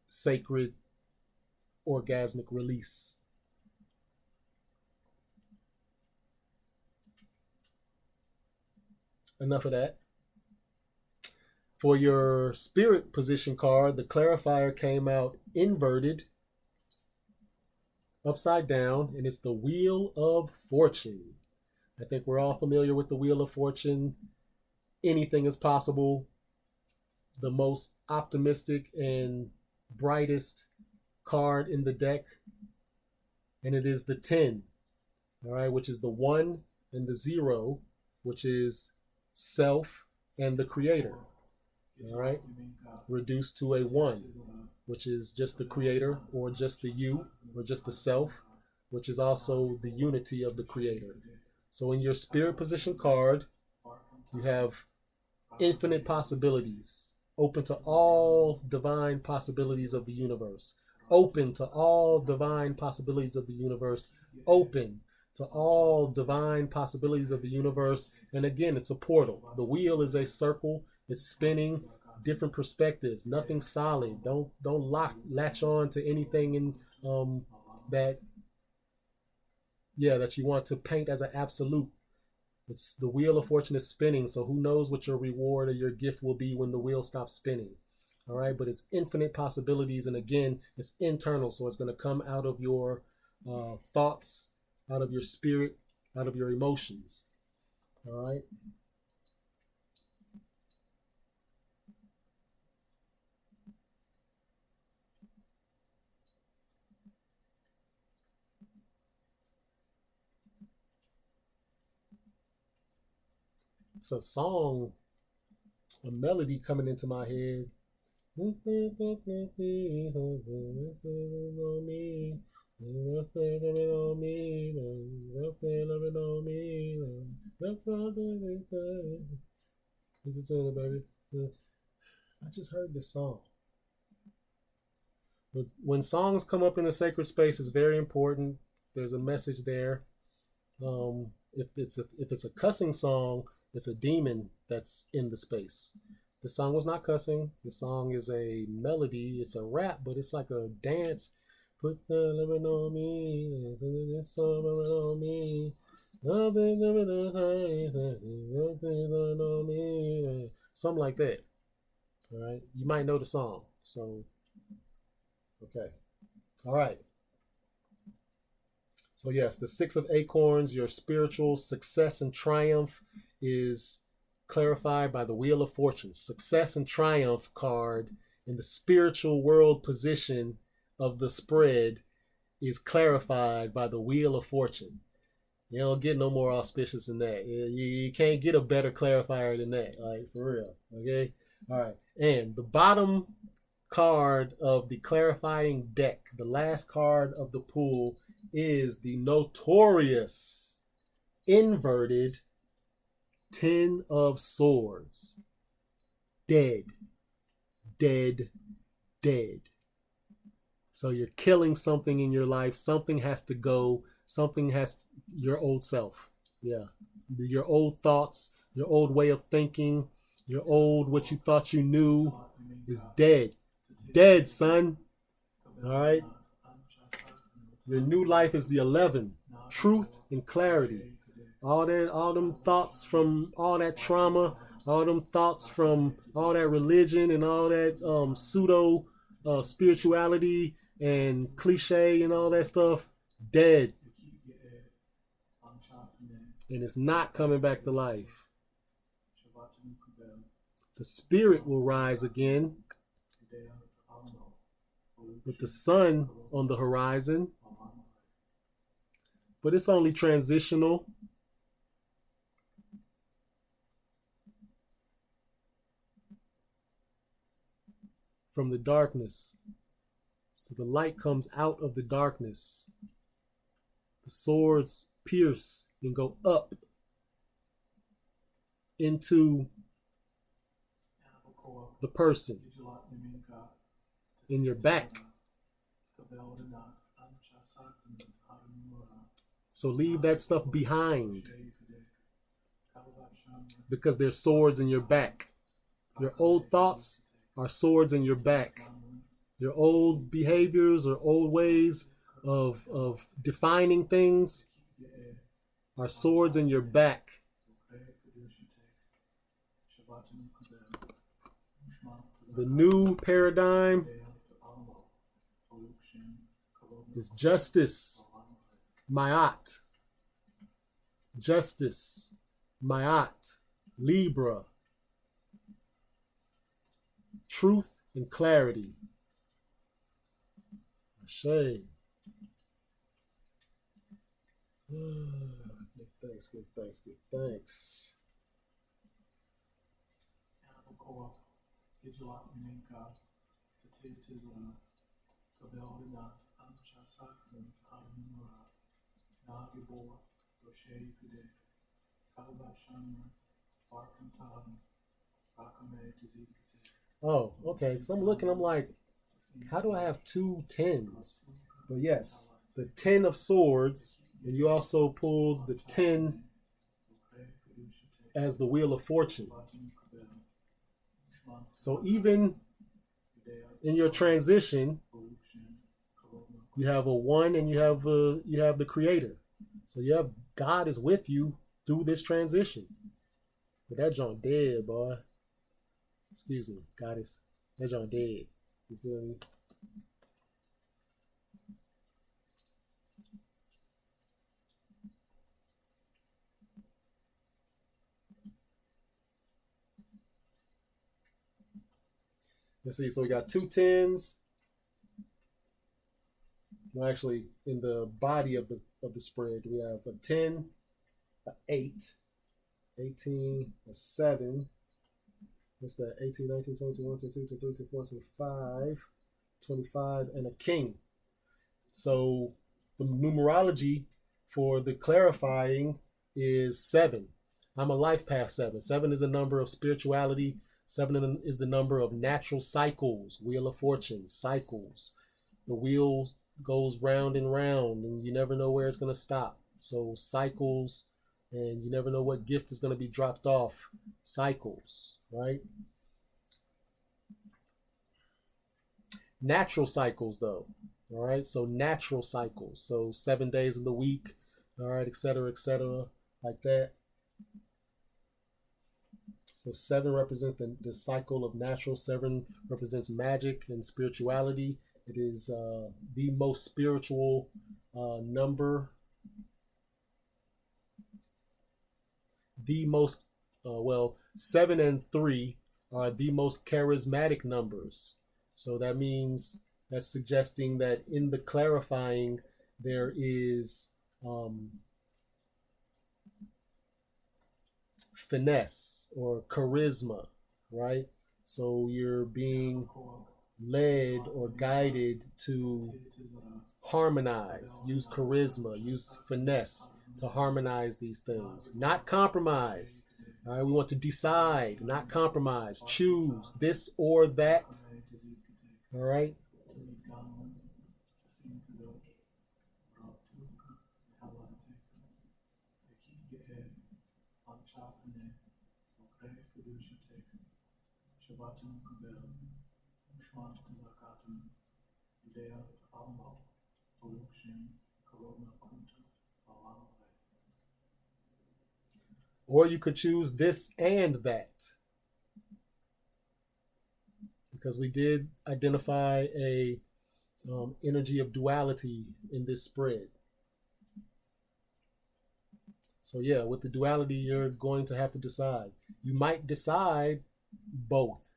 sacred orgasmic release. Enough of that. For your spirit position card, the clarifier came out inverted, upside down, and it's the Wheel of Fortune. I think we're all familiar with the Wheel of Fortune. Anything is possible. The most optimistic and brightest card in the deck, and it is the 10, all right, which is the 1 and the 0, which is self and the creator, all right, reduced to a 1, which is just the creator or just the you or just the self, which is also the unity of the creator. So in your spirit position card, you have infinite possibilities, open to all divine possibilities of the universe, open to all divine possibilities of the universe, open to all divine possibilities of the universe. And again, it's a portal. The wheel is a circle. It's spinning, different perspectives, nothing solid. Don't latch on to anything in that you want to paint as an absolute. It's the Wheel of Fortune is spinning, so who knows what your reward or your gift will be when the wheel stops spinning. All right, but it's infinite possibilities, and again, it's internal, so it's going to come out of your thoughts, out of your spirit, out of your emotions. All right. It's a song, a melody coming into my head. I just heard this song. But when songs come up in the sacred space, it's very important. There's a message there. If it's a cussing song, it's a demon that's in the space. The song was not cussing. The song is a melody. It's a rap, but it's like a dance. Put the living on me, this song on me. Something like that. All right. You might know the song. So, okay. All right. So yes, the 6 of Acorns, your spiritual success and triumph is clarified by the Wheel of Fortune. Success and triumph card in the spiritual world position of the spread is clarified by the Wheel of Fortune. You don't get no more auspicious than that. You can't get a better clarifier than that, like for real. Okay? All right. And the bottom card of the clarifying deck, the last card of the pool, is the notorious inverted 10 of Swords. Dead. Dead. Dead. So you're killing something in your life. Something has to go. Something has your old self. Yeah. Your old thoughts, your old way of thinking, your old what you thought you knew is dead. Dead, son. All right. Your new life is the 11. Truth and clarity. All them thoughts from all that trauma, all them thoughts from all that religion and all that pseudo spirituality and cliche and all that stuff, dead. And it's not coming back to life. The spirit will rise again with the sun on the horizon, but it's only transitional. from the darkness. So the light comes out of the darkness. The swords pierce and go up into the person in your back. So leave that stuff behind, because there's swords in your back. Your old thoughts are swords in your back. Your old behaviors or old ways of defining things are swords in your back. The new paradigm is justice, Ma'at. Justice, Ma'at, Libra. Truth and clarity. Ashe. Give thanks, give thanks, give thanks. Oh, okay. So I'm looking, I'm like, how do I have 2 10s? But yes, the 10 of swords, and you also pulled the 10 as the wheel of fortune. So even in your transition, you have a 1 and you have the creator. So you have God is with you through this transition. But that joint dead, boy. Excuse me, goddess. That joint dead. You feel me? Let's see. So we got 2 10s. Well, actually, in the body of the spread, we have a 10, an 8, 18, a 7. What's that? 18, 19, 20, 21, 22, 23, 24, 25, 25, and a king. So the numerology for the clarifying is 7. I'm a life path 7. 7 is a number of spirituality. 7 is the number of natural cycles, wheel of fortune, cycles. The wheel goes round and round, and you never know where it's going to stop. So cycles, and you never know what gift is going to be dropped off. Cycles, right? Natural cycles, though. All right, so natural cycles. So 7 days in the week, all right, etc., like that. So 7 represents the cycle of natural. 7 represents magic and spirituality. It is the most spiritual number. The most, 7 and 3 are the most charismatic numbers. So that means that's suggesting that in the clarifying there is finesse or charisma, right? So you're being led or guided to harmonize, use charisma, use finesse to harmonize these things, not compromise. All right, we want to decide, not compromise, choose this or that. All right. Or you could choose this and that, because we did identify a energy of duality in this spread. So yeah, with the duality, you're going to have to decide. You might decide both.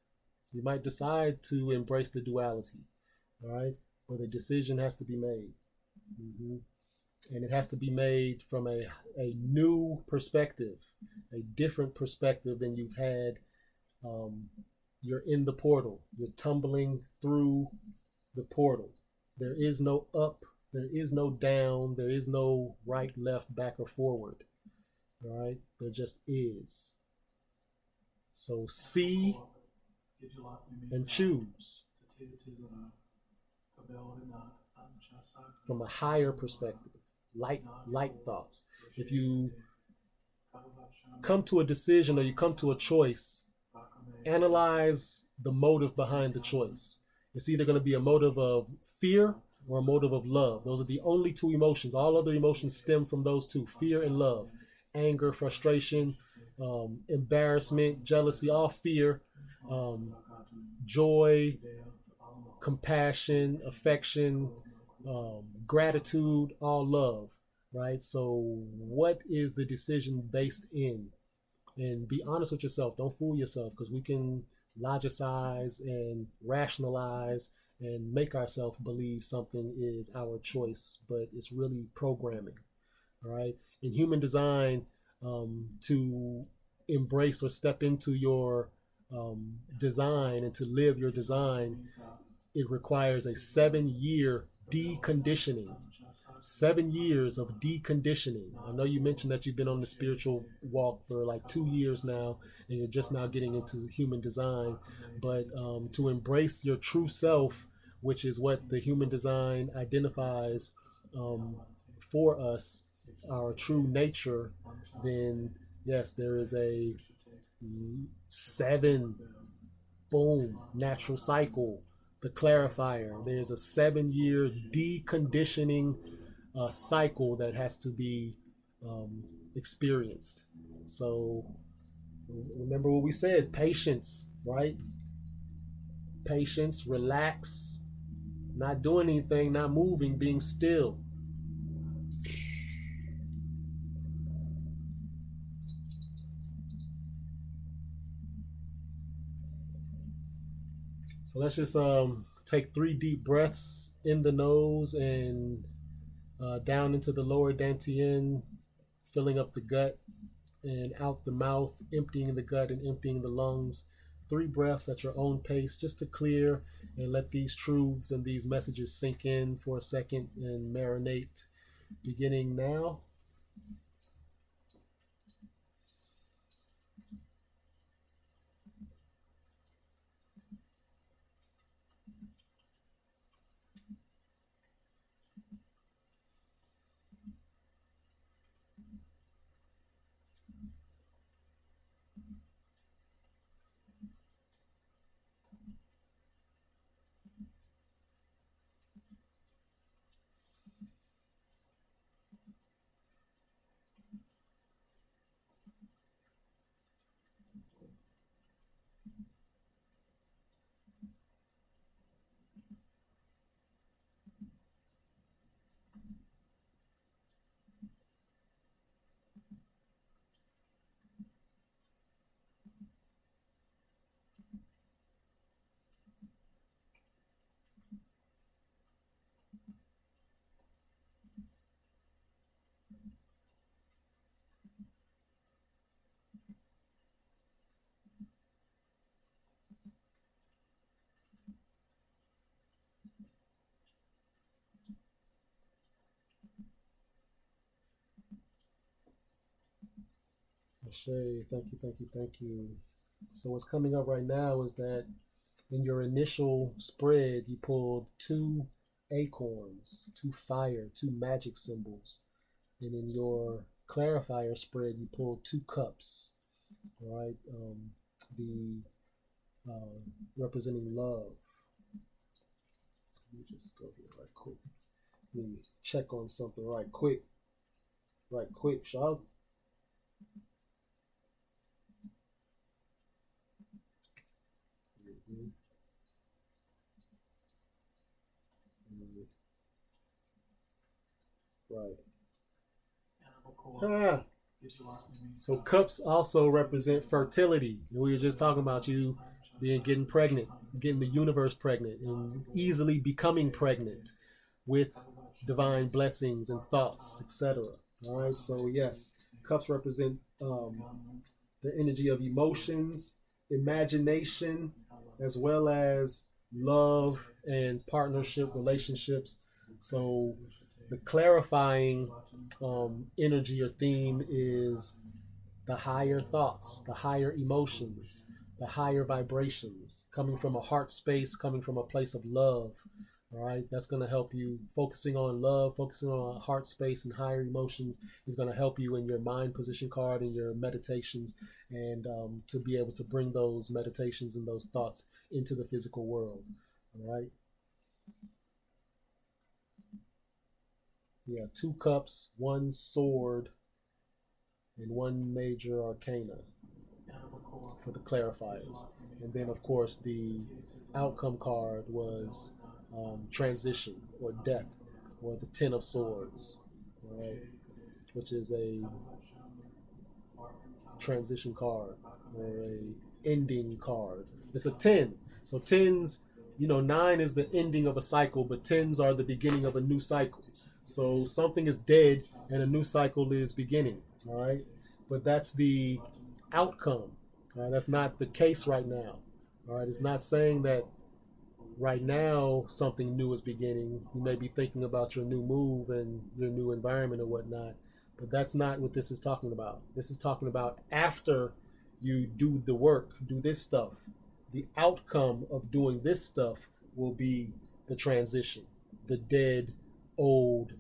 You might decide to embrace the duality, all right? Or the decision has to be made. Mm-hmm. And it has to be made from a new perspective, a different perspective than you've had You're in the portal. You're tumbling through the portal. There is no up. There is no down. There is no right, left, back, or forward. All right? There just is. So see and choose from a higher perspective. Light thoughts. If you come to a decision or you come to a choice, analyze the motive behind the choice. It's either going to be a motive of fear or a motive of love. Those are the only two emotions. All other emotions stem from those two, fear and love. Anger, frustration, embarrassment, jealousy, all fear, joy, compassion, affection, gratitude, all love, right? So what is the decision based in? And be honest with yourself. Don't fool yourself, because we can logicize and rationalize and make ourselves believe something is our choice, but it's really programming. All right. In human design, to embrace or step into your design and to live your design, it requires a 7-year deconditioning. 7 years of deconditioning. I know you mentioned that you've been on the spiritual walk for like 2 years now, and you're just now getting into human design. But to embrace your true self, which is what the human design identifies for us, our true nature, then yes, there is a 7 boom natural cycle. The clarifier. There's a 7-year deconditioning cycle that has to be experienced. So remember what we said: patience, right? Patience, relax, not doing anything, not moving, being still. So let's just take 3 deep breaths in the nose and down into the lower dantian, filling up the gut, and out the mouth, emptying the gut and emptying the lungs. 3 breaths at your own pace, just to clear and let these truths and these messages sink in for a second and marinate. Beginning now. Ashay, thank you, thank you, thank you. So what's coming up right now is that in your initial spread, you pulled 2 acorns, 2 fire, 2 magic symbols. And in your clarifier spread, you pulled 2 cups, all right? The representing love. Let me just go here right quick. Let me check on something right quick. Right quick, Shab. Right. Ah. So cups also represent fertility. And we were just talking about you getting pregnant, getting the universe pregnant, and easily becoming pregnant with divine blessings and thoughts, etc. All right. So yes, cups represent the energy of emotions, imagination, as well as love and partnership relationships. So the clarifying energy or theme is the higher thoughts, the higher emotions, the higher vibrations, coming from a heart space, coming from a place of love. All right, that's going to help you. Focusing on love, focusing on a heart space and higher emotions is going to help you in your mind position card and your meditations, and to be able to bring those meditations and those thoughts into the physical world. All right. Yeah, 2 cups, 1 sword, and 1 major arcana for the clarifiers. And then, of course, the outcome card was transition or death, or the 10 of Swords, right? Which is a transition card or a ending card. It's a 10. So tens, 9 is the ending of a cycle, but tens are the beginning of a new cycle. So something is dead and a new cycle is beginning. All right. But that's the outcome. All right. That's not the case right now. All right. It's not saying that right now something new is beginning. You may be thinking about your new move and your new environment or whatnot, but that's not what this is talking about. This is talking about after you do the work, do this stuff. The outcome of doing this stuff will be the transition, the dead, old,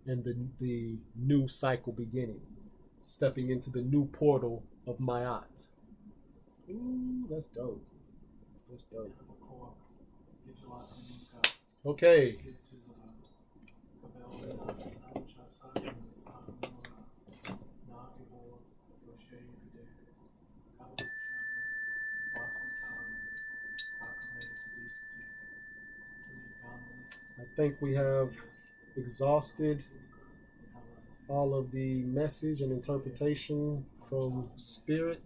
and the new cycle beginning, stepping into the new portal of Mayat. Ooh, that's dope. That's dope. Okay. I think we have exhausted all of the message and interpretation from Spirit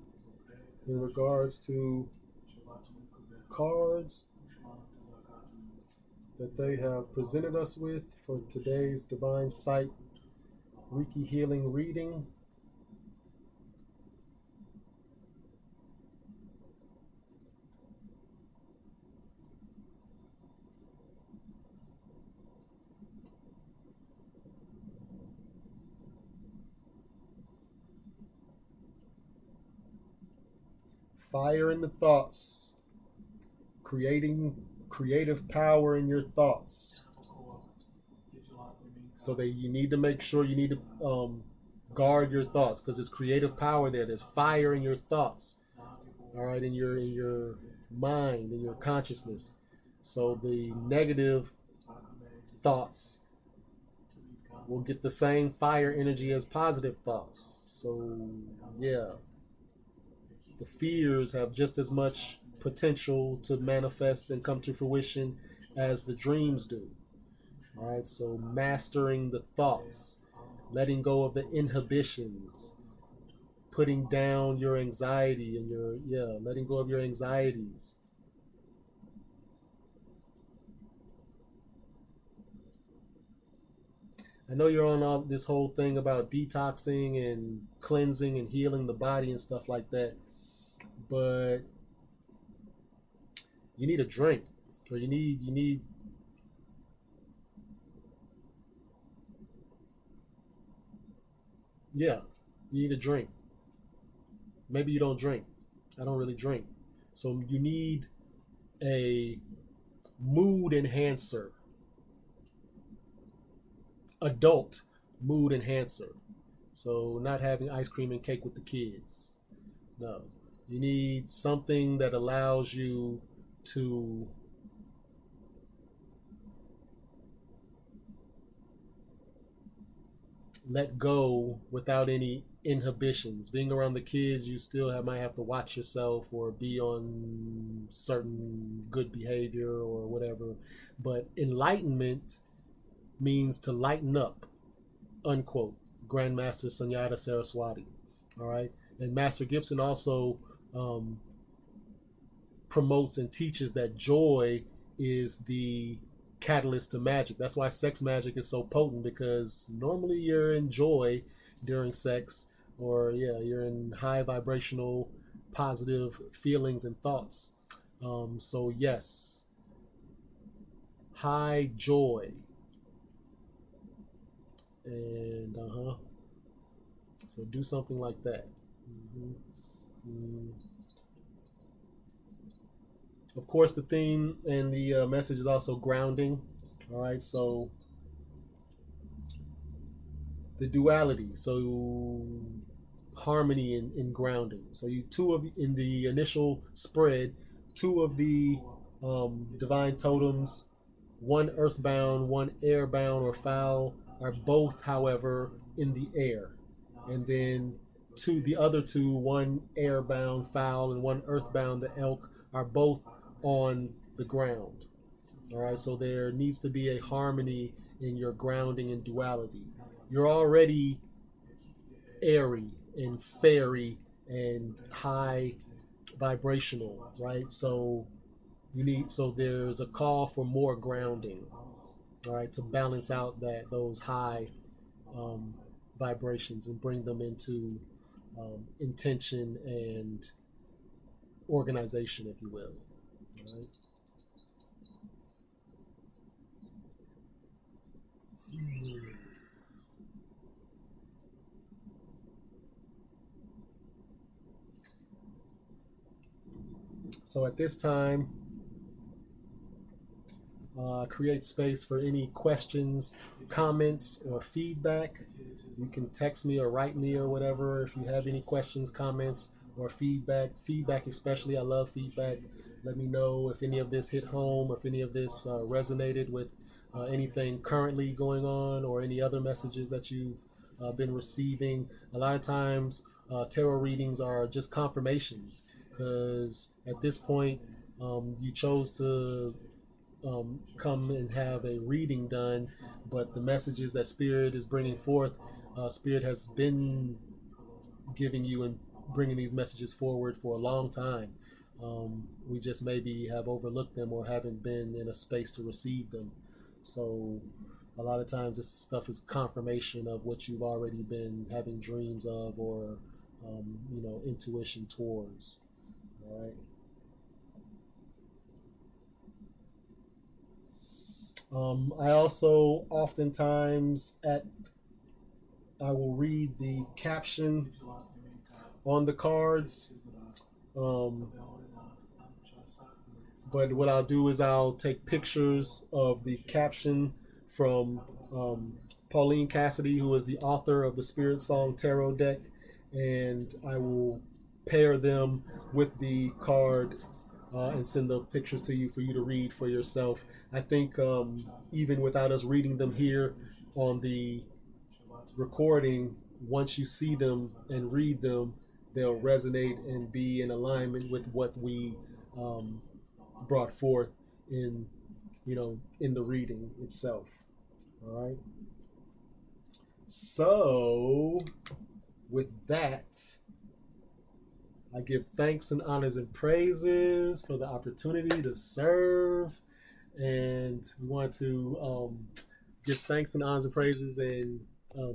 in regards to cards that they have presented us with for today's Divine Sight Reiki Healing reading. Fire in the thoughts, creating creative power in your thoughts. So that you need to make sure you need to guard your thoughts, because there's creative power there. There's fire in your thoughts. All right, in your mind, in your consciousness. So the negative thoughts will get the same fire energy as positive thoughts. So yeah, the fears have just as much potential to manifest and come to fruition as the dreams do. All right, so mastering the thoughts, letting go of the inhibitions, putting down your anxiety and letting go of your anxieties. I know you're on all this whole thing about detoxing and cleansing and healing the body and stuff like that, but you need a drink, or you need yeah, you need a drink. Maybe you don't drink. I don't really drink. So you need a mood enhancer, adult mood enhancer. So not having ice cream and cake with the kids. No. You need something that allows you to let go without any inhibitions. Being around the kids, you still might have to watch yourself or be on certain good behavior or whatever. But enlightenment means to lighten up, unquote. Grandmaster Sunyata Saraswati. All right. And Master Gibson also promotes and teaches that joy is the catalyst to magic. That's why sex magic is so potent, because normally you're in joy during sex, or you're in high vibrational positive feelings and thoughts. So yes, high joy. And so do something like that. Mhm. Mm. Of course, the theme and the message is also grounding. All right, so the duality, so harmony in grounding. So you two of in the initial spread, two of the divine totems, one earthbound, one airbound or foul, are both, however, in the air, and then the other two, one airbound foul and one earthbound, the elk, are both on the ground. All right, so there needs to be a harmony in your grounding and duality. You're already airy and fairy and high vibrational, right? So there's a call for more grounding, all right, to balance out those high um, vibrations and bring them into intention and organization, if you will. All right. So at this time, create space for any questions, comments, or feedback. You can text me or write me or whatever if you have any questions, comments, or feedback. Feedback, especially, I love feedback. Let me know if any of this hit home, or if any of this resonated with anything currently going on, or any other messages that you've been receiving. A lot of times, tarot readings are just confirmations because at this point, you chose to come and have a reading done, but the messages that Spirit is bringing forth, Spirit has been giving you and bringing these messages forward for a long time. We just maybe have overlooked them or haven't been in a space to receive them. So a lot of times this stuff is confirmation of what you've already been having dreams of or intuition towards. All right. I also oftentimes I will read the caption on the cards. Um, but what I'll do is I'll take pictures of the caption from Pauline Cassidy, who is the author of the Spirit Song Tarot deck, and I will pair them with the card and send the picture to you for you to read for yourself. I think even without us reading them here on the recording, once you see them and read them, they'll resonate and be in alignment with what we brought forth in in the reading itself. All right. So with that, I give thanks and honors and praises for the opportunity to serve, and we want to give thanks and honors and praises and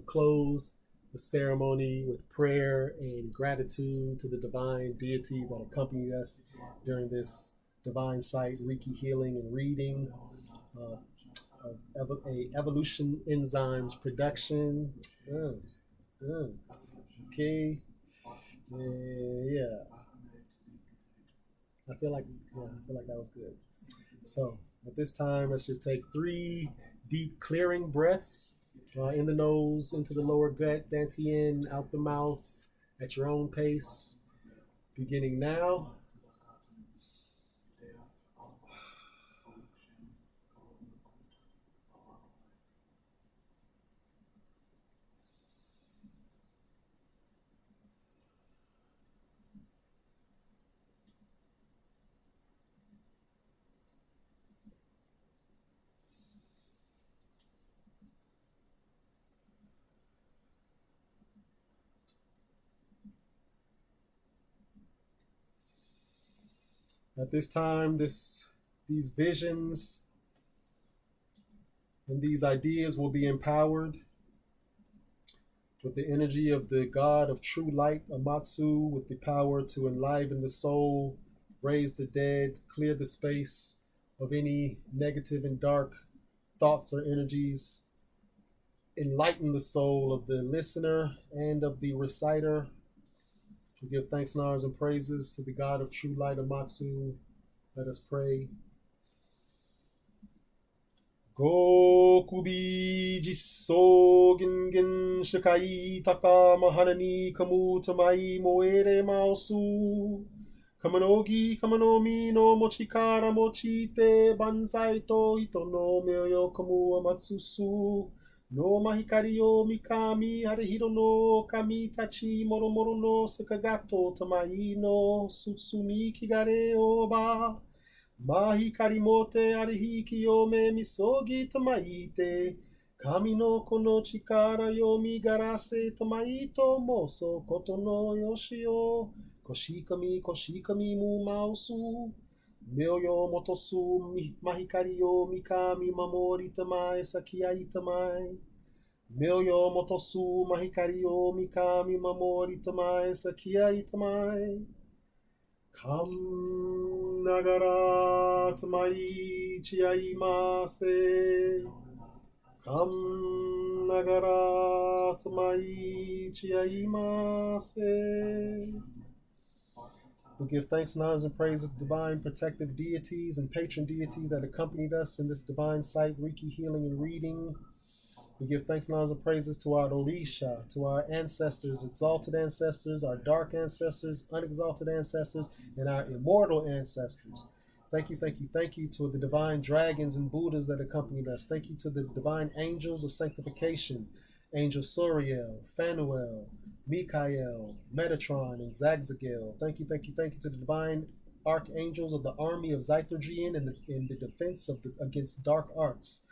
close the ceremony with prayer and gratitude to the divine deity that accompanied us during this divine site Reiki healing and reading. Uh, a evolution enzymes production. Okay. Yeah. I feel like that was good. So at this time, let's just take 3 deep clearing breaths in the nose, into the lower gut, dantian, out the mouth, at your own pace. Beginning now. At this time, these visions and these ideas will be empowered with the energy of the God of true light, Amatsu, with the power to enliven the soul raise the dead, clear the space of any negative and dark thoughts or energies, enlighten the soul of the listener and of the reciter. We give thanks and honors and praises to the God of true light, Amatsu. Let us pray. Gokubi jiso gingen shikai taka mahanani kamu tamai moere maosu. Kamanogi kamanomi no mochikara mochite bansai to ito no meoyo kamu amatsusu. No mahikari yo mikami harihiro no kami tachi moromoro no sakagato tamai no sutsumi kigare oba. Mahikari mote arihi kiyome misogi tamaite. Kami no kono chikara yo migarase tamaito moso koto no yoshio. Koshikami mu mausu. Myoyo motosu mahikari yo mikami mamori tamai sakiai tamai. Myoyo motosu mahikari yo mikami mamori tamai sakiai tamai. Kam nagara tamai chiaimase. Kam nagara tamai chiaimase. We give thanks and honors and praises to divine protective deities and patron deities that accompanied us in this divine site, Reiki Healing and Reading. We give thanks and honors and praises to our Orisha, to our ancestors, exalted ancestors, our dark ancestors, unexalted ancestors, and our immortal ancestors. Thank you to the divine dragons and Buddhas that accompanied us. Thank you to the divine angels of sanctification, Angel Suriel, Phanuel, Mikael, Metatron, and Zagzagel. Thank you to the divine archangels of the army of Zythergian in the defense against dark arts.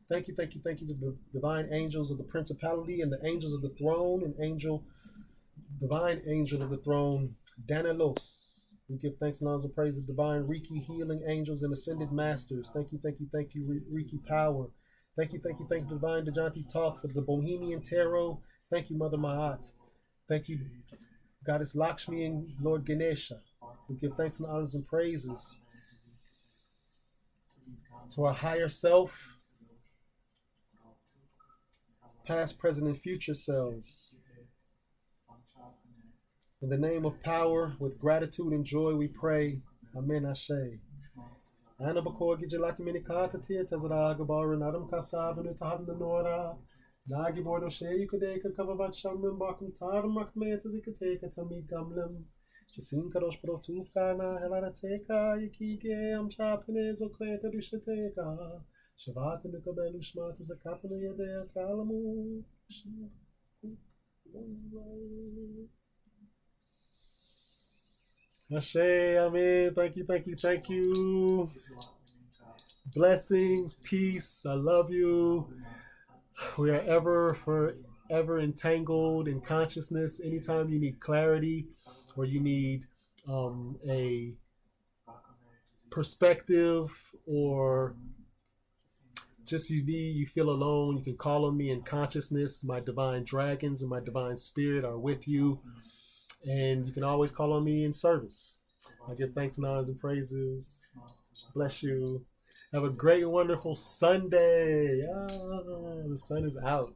Thank you to the divine angels of the principality and the angels of the throne and divine angel of the throne, Danalos. We give thanks and honors and praise to divine Reiki healing angels and ascended masters. Thank you, Reiki power. Thank you, divine Dejanti Thoth for the Bohemian Tarot. Thank you, Mother Mahat. Thank you, Goddess Lakshmi and Lord Ganesha. We give thanks and honors and praises to our higher self, past, present, and future selves. In the name of power, with gratitude and joy, we pray. Amen. Ashe. Ana bakor gijilati minikata tia tazara gabar nadam kasavanu taham nora. Nagi bordo she yukadeka kavavat shamim bakum taram rakmeta zikateka tami gamlem. Jasin kadosh protuf kana helarateka yikige am chapine zokweka dushateka. Shavata mikabelu shmata zakapana yadea talamu. Ashe, amen. Thank you. Blessings, peace. I love you. We are forever entangled in consciousness. Anytime you need clarity or you need a perspective or just you feel alone, you can call on me in consciousness. My divine dragons and my divine spirit are with you. And you can always call on me in service. I give thanks and honors and praises. Bless you. Have a great and wonderful Sunday. The sun is out.